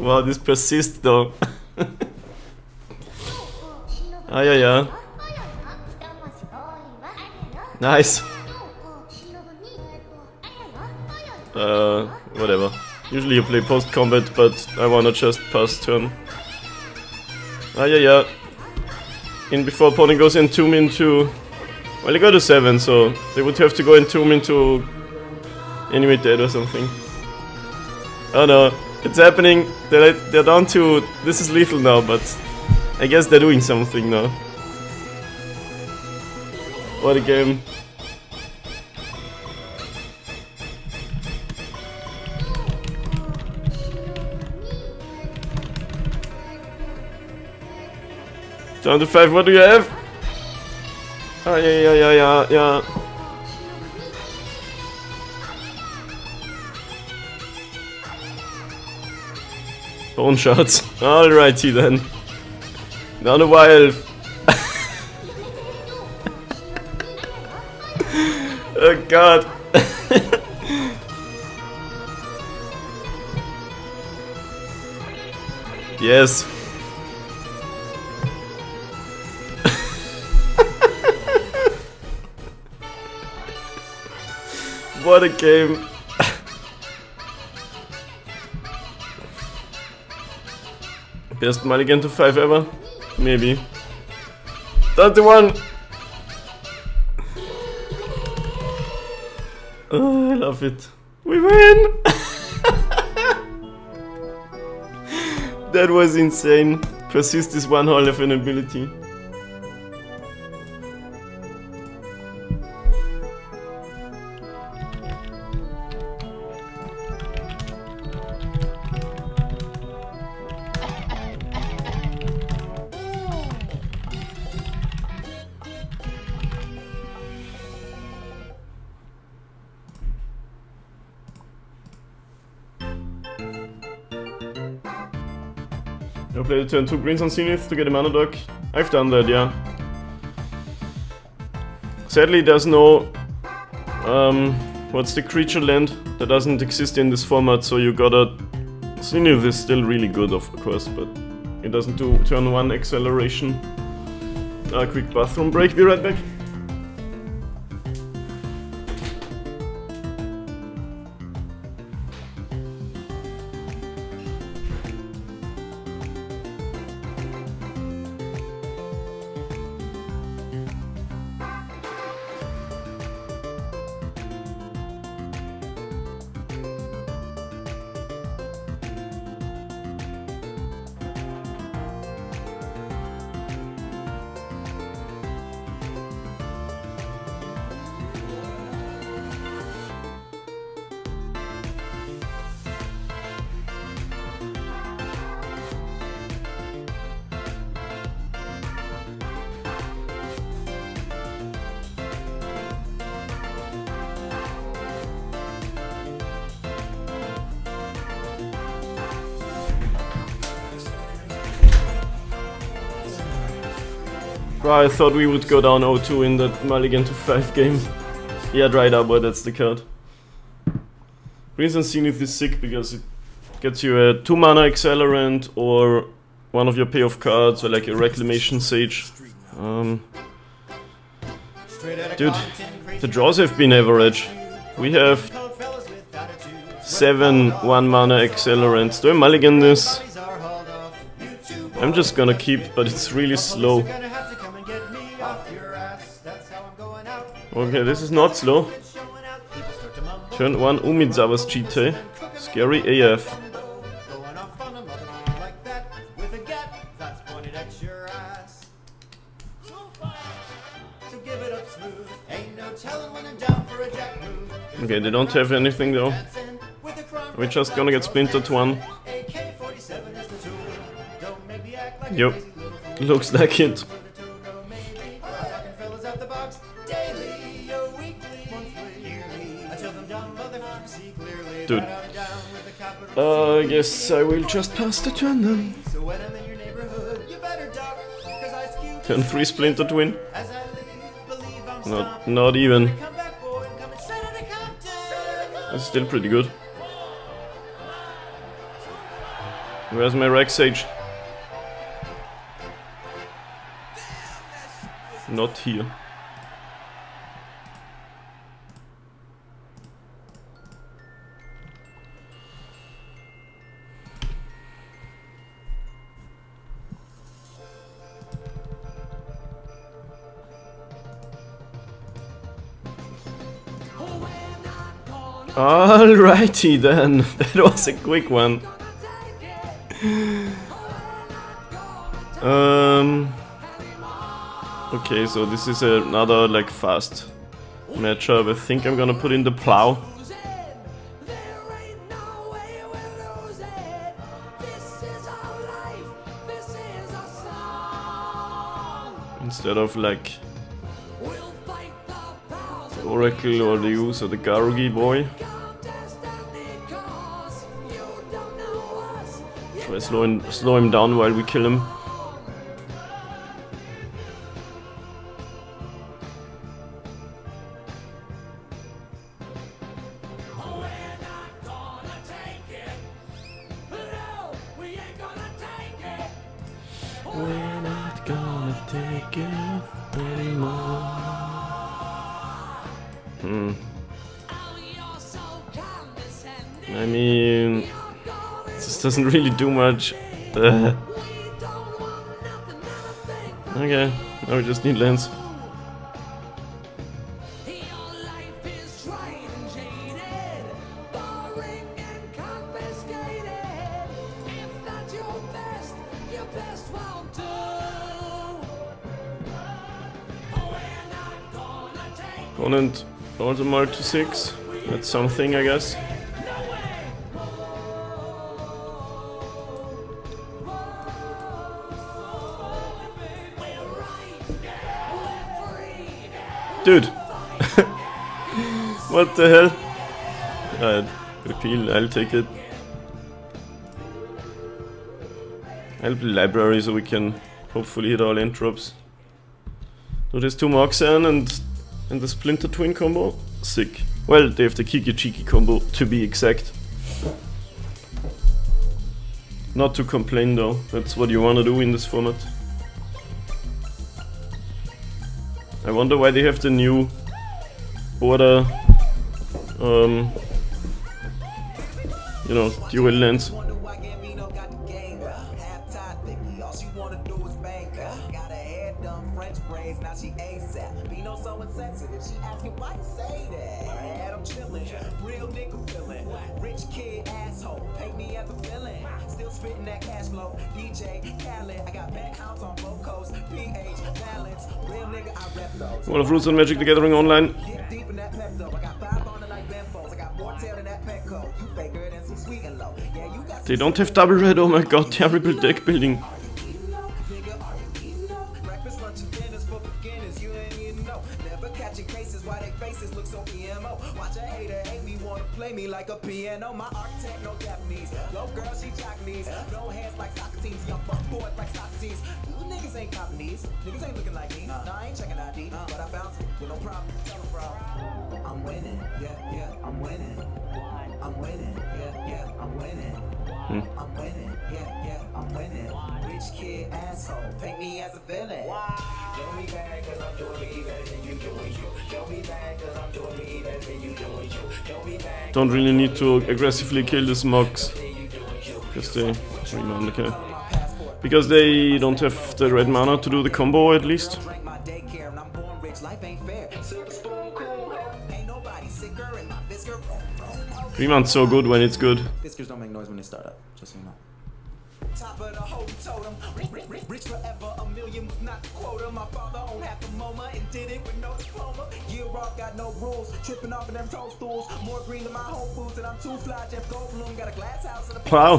Wow, this persists though. Ah, yeah. Nice. Whatever. Usually you play post-combat, but I wanna just pass turn. Ah, yeah. In before opponent goes entomb into... Well, they go to 7, so they would have to go entomb into... Animate Dead or something. Oh no. It's happening. They're down to... This is lethal now, but I guess they're doing something now. What a game. Down to 5, what do you have? Oh, yeah. Bone shots. Alrighty then. Not a while. Oh god. Yes. What a game. Best mulligan to 5 ever? Maybe. That's the one! Oh, I love it. We win! That was insane. Persist is one hell of an ability. You play the turn 2 greens on Zenith to get a mana dock. I've done that, yeah. Sadly, there's no... what's the creature land? That doesn't exist in this format, so you gotta... Zenith is still really good, of course, but it doesn't do turn 1 acceleration. Quick bathroom break, be right back. I thought we would go down 0-2 in that mulligan to 5 game. Yeah, dried up, but that's the card. Greens and Zenith is sick because it gets you a 2 mana accelerant or one of your payoff cards or like a Reclamation Sage. Dude, the draws have been average. We have 7 1 mana accelerants. Do I mulligan this? I'm just gonna keep, but it's really slow. Okay, this is not slow. Turn 1 Umizawa's GT. Scary AF. Okay, they don't have anything though. We're just gonna get splintered 1. Yep, looks like it. Dude, I guess I will just pass the turn then. Turn 3 splintered win. Not even. That's still pretty good. Where's my Rex Sage? Not here. Alrighty then, that was a quick one. Okay, so this is another like fast matchup. I think I'm gonna put in the plow. Instead of like the Oracle or the Use or the Garugi boy. Try slow him down while we kill him. We're not gonna take it anymore. I mean, this doesn't really do much. Okay, Now we just need lands. Opponent also marked to 6. That's something, I guess. Dude! What the hell? Repeal, I'll take it. I'll play library so we can hopefully hit all end drops. So there's 2 Moxan and the Splinter Twin combo. Sick. Well, they have the Kiki Cheeky combo to be exact. Not to complain though, that's what you wanna do in this format. I wonder why they have the new border, you know, dual lands. World of Roots and Magic the Gathering Online. They don't have double red, oh my god, terrible deck building. Like a piano, my architect, no Japanese. Low girl, she Japanese. No hands like Socrates. Young fuck boys like Socrates. You niggas ain't copying these. Niggas ain't looking like me. Nah, I ain't checking ID. But I bounce with no problem. Tell them, bro. I'm winning. Yeah, yeah, I'm winning. I'm winning. Yeah, yeah, I'm winning. I'm winning. Yeah, yeah, I'm winning. Rich kid, asshole. Paint me as a villain. Show me bad cause I'm doing me better than you doing you. Show me bad cause I'm doing me better than you doing you. Show me bad. Don't really need to aggressively kill the Smogs. Because they because they don't have the red mana to do the combo at least. Reman's so good when it's good. Fiskers don't make noise when they start up, just so you know. Top of the whole totem, rich forever, a million was not the quota. My father owned half a MoMA and did it with no diploma. Year off, got no rules, tripping off of them toadstools. More green than my Whole Foods, and I'm too fly. Jeff Goldblum got a glass house in the wow.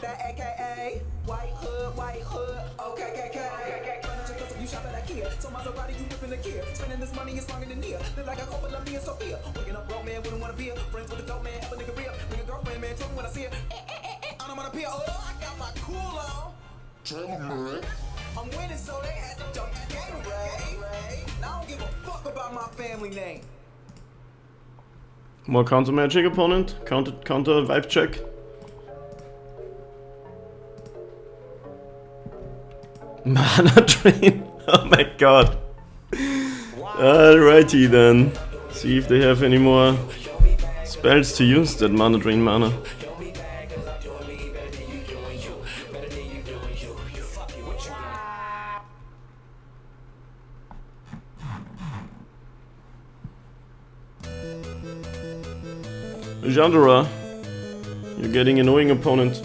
That AKA white hood, okay, KK. You shop at IKEA, so my body you whipping the gear. Spending this money is longer than near. Live like a couple of me and Sophia. Waking up broke man, wouldn't wanna be a friends with a dope man, help a nigga real. Bring a girlfriend, man, tell me when I see her. I don't wanna pee. Oh, I got my cool on. I'm winning, so they had to jump that game, Ray. Now I don't give a fuck about my family name. More counter magic opponent, counter vibe check. Mana drain. Oh my god. Alrighty then. See if they have any more spells to use that mana drain mana. Jandora, you're getting annoying opponent.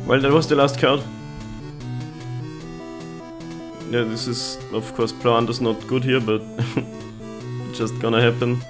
Well, that was the last card. Yeah, this is, of course, plant is not good here, but it's just gonna happen.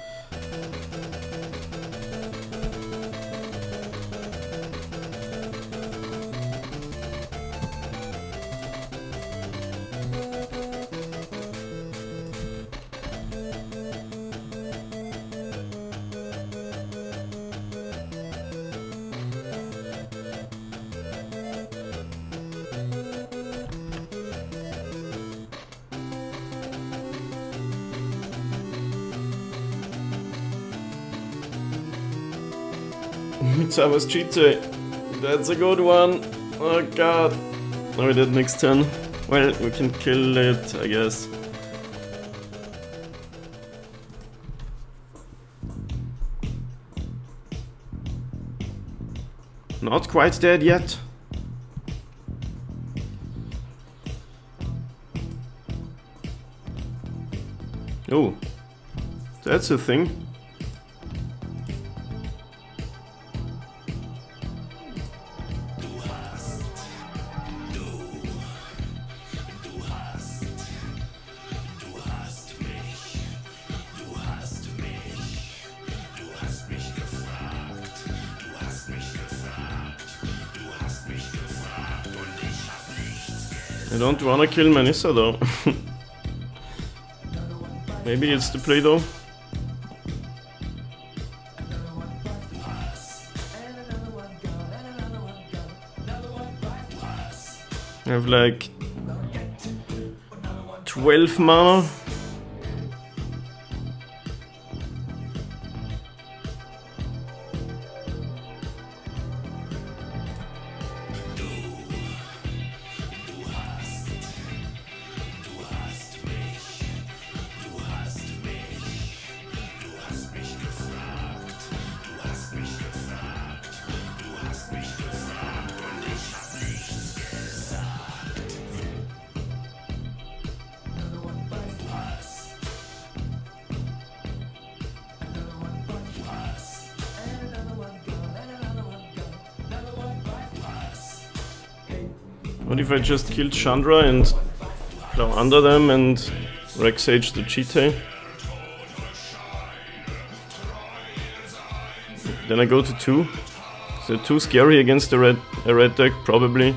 Mitsuba's cheater. That's a good one. Oh god. No, we did next turn. Well, we can kill it, I guess. Not quite dead yet. Oh, that's a thing. I don't wanna kill Manissa though. Maybe it's the play though. I have like 12 mana. What if I just killed Chandra and plow under them and Rexage the Cheetah? Then I go to 2. Is it too scary against a red deck? Probably.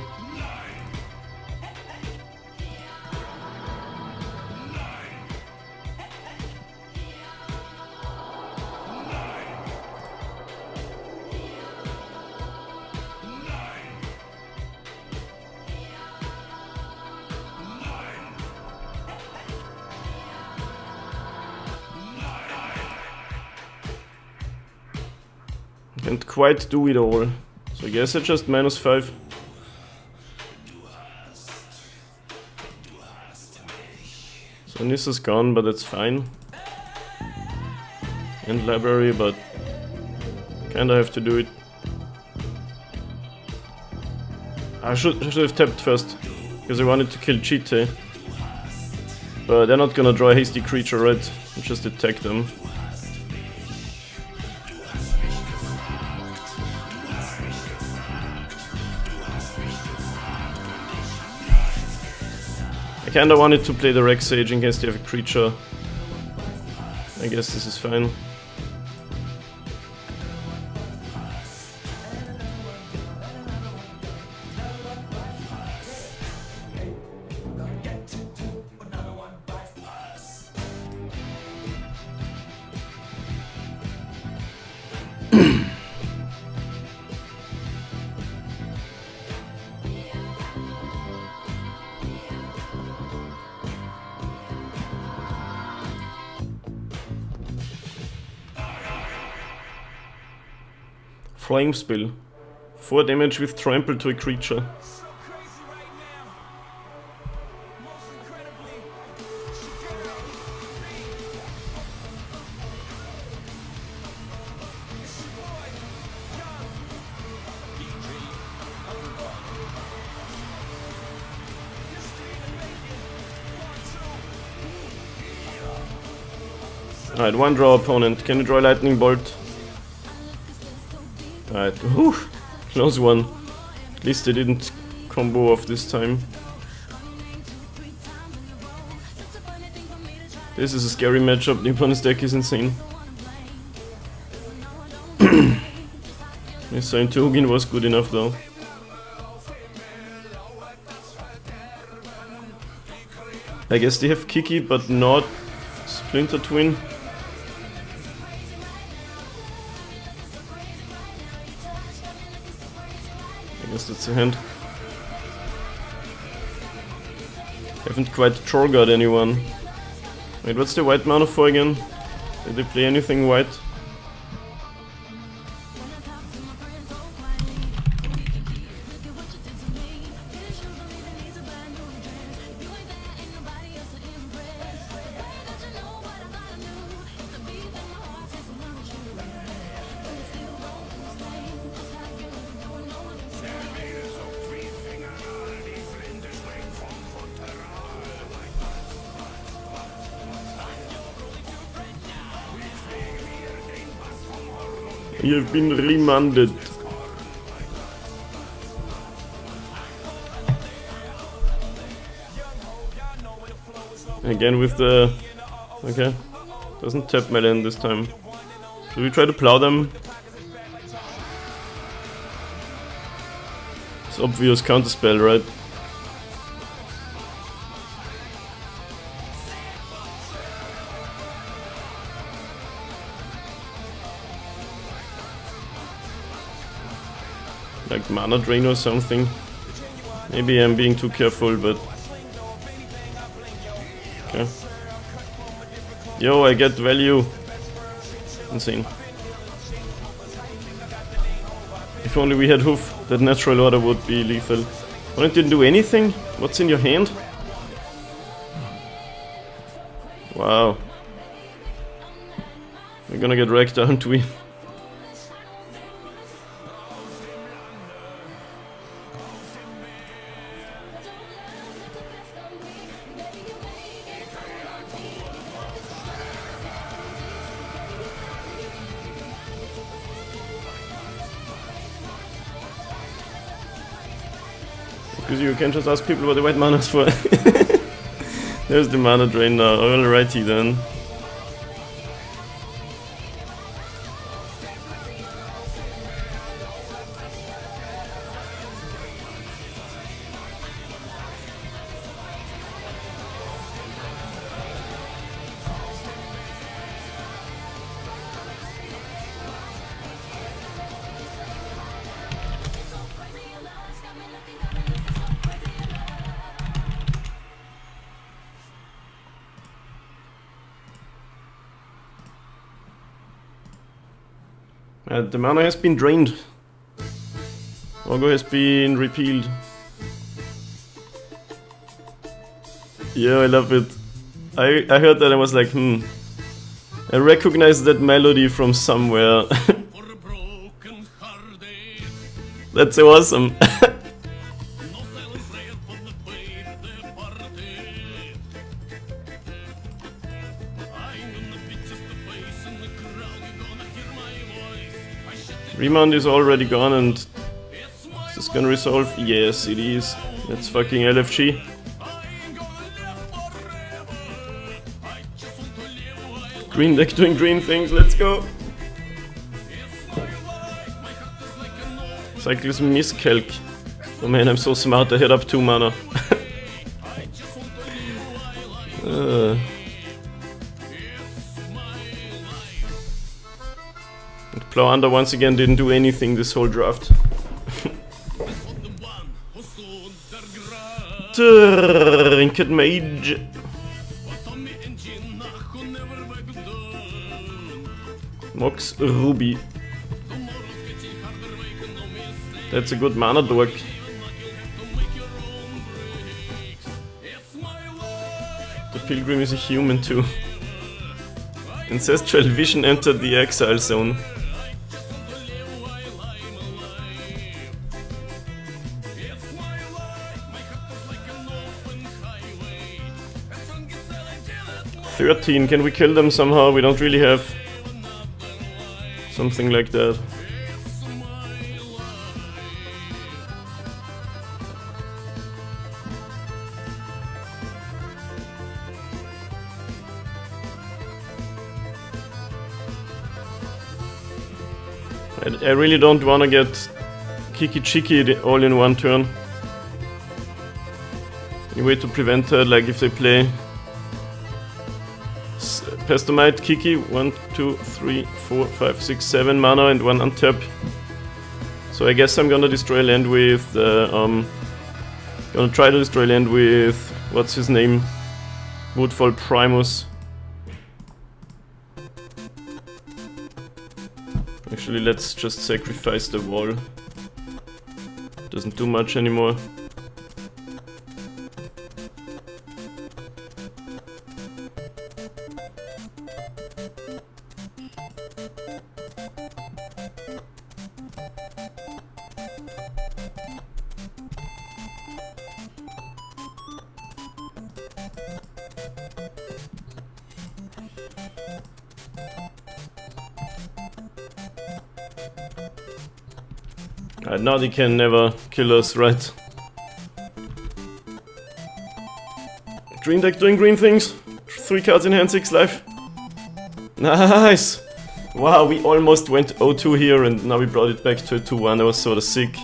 Can't quite do it all, so I guess I just -5. So Nissa's gone, but that's fine. And library, but kinda have to do it. I should have tapped first, because I wanted to kill Cheetah. But they're not gonna draw a hasty creature, right? I'll just attack them. I kinda wanted to play the Rexage in case they have a creature. I guess this is fine. Flame Spill. 4 damage with trample to a creature. Alright, 1 draw opponent. Can you draw Lightning Bolt? Alright, whew, close one. At least they didn't combo off this time. This is a scary matchup, the opponent's deck is insane. Missa into Hugin was good enough though. I guess they have Kiki but not Splinter Twin. I guess that's a hand. Haven't quite Trollguard anyone. Wait, what's the white mana for again? Did they play anything white? You've been remanded. Again with the... Okay. Doesn't tap my land this time. Should we try to plow them? It's obvious counterspell, right? Like mana drain or something. Maybe I'm being too careful, but... Okay. Yo, I get value. Insane. If only we had hoof, that natural order would be lethal. Opponent didn't do anything? What's in your hand? Wow. We're gonna get wrecked, aren't we? Because you can just ask people what the white mana is for. There's the mana drain now. Alrighty then. The mana has been drained. Logo has been repealed. Yeah, I love it. I heard that and I was like, I recognize that melody from somewhere. That's awesome. Remand is already gone and is this gonna resolve? Yes, it is. That's fucking LFG. Green deck doing green things, let's go! Cycles miscalc. Oh man, I'm so smart, I hit up 2 mana. Plow Under once again didn't do anything this whole draft. Trinket Mage. Mox Ruby. That's a good mana dork. The Pilgrim is a human too. Ancestral Vision entered the exile zone. Can we kill them somehow? We don't really have something like that. I really don't want to get Kiki Chiki all in one turn. Any way to prevent that, like if they play Pestomite, Kiki, 1, 2, 3, 4, 5, 6, 7 mana and 1 untap. So I guess I'm gonna destroy land with gonna try to destroy land with what's his name? Woodfall Primus. Actually, let's just sacrifice the wall. Doesn't do much anymore. Now they can never kill us, right? Green deck doing green things. 3 cards in hand, 6 life. Nice! Wow, we almost went 0-2 here and now we brought it back to a 2-1. That was sort of sick.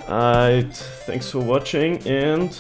Alright, thanks for watching and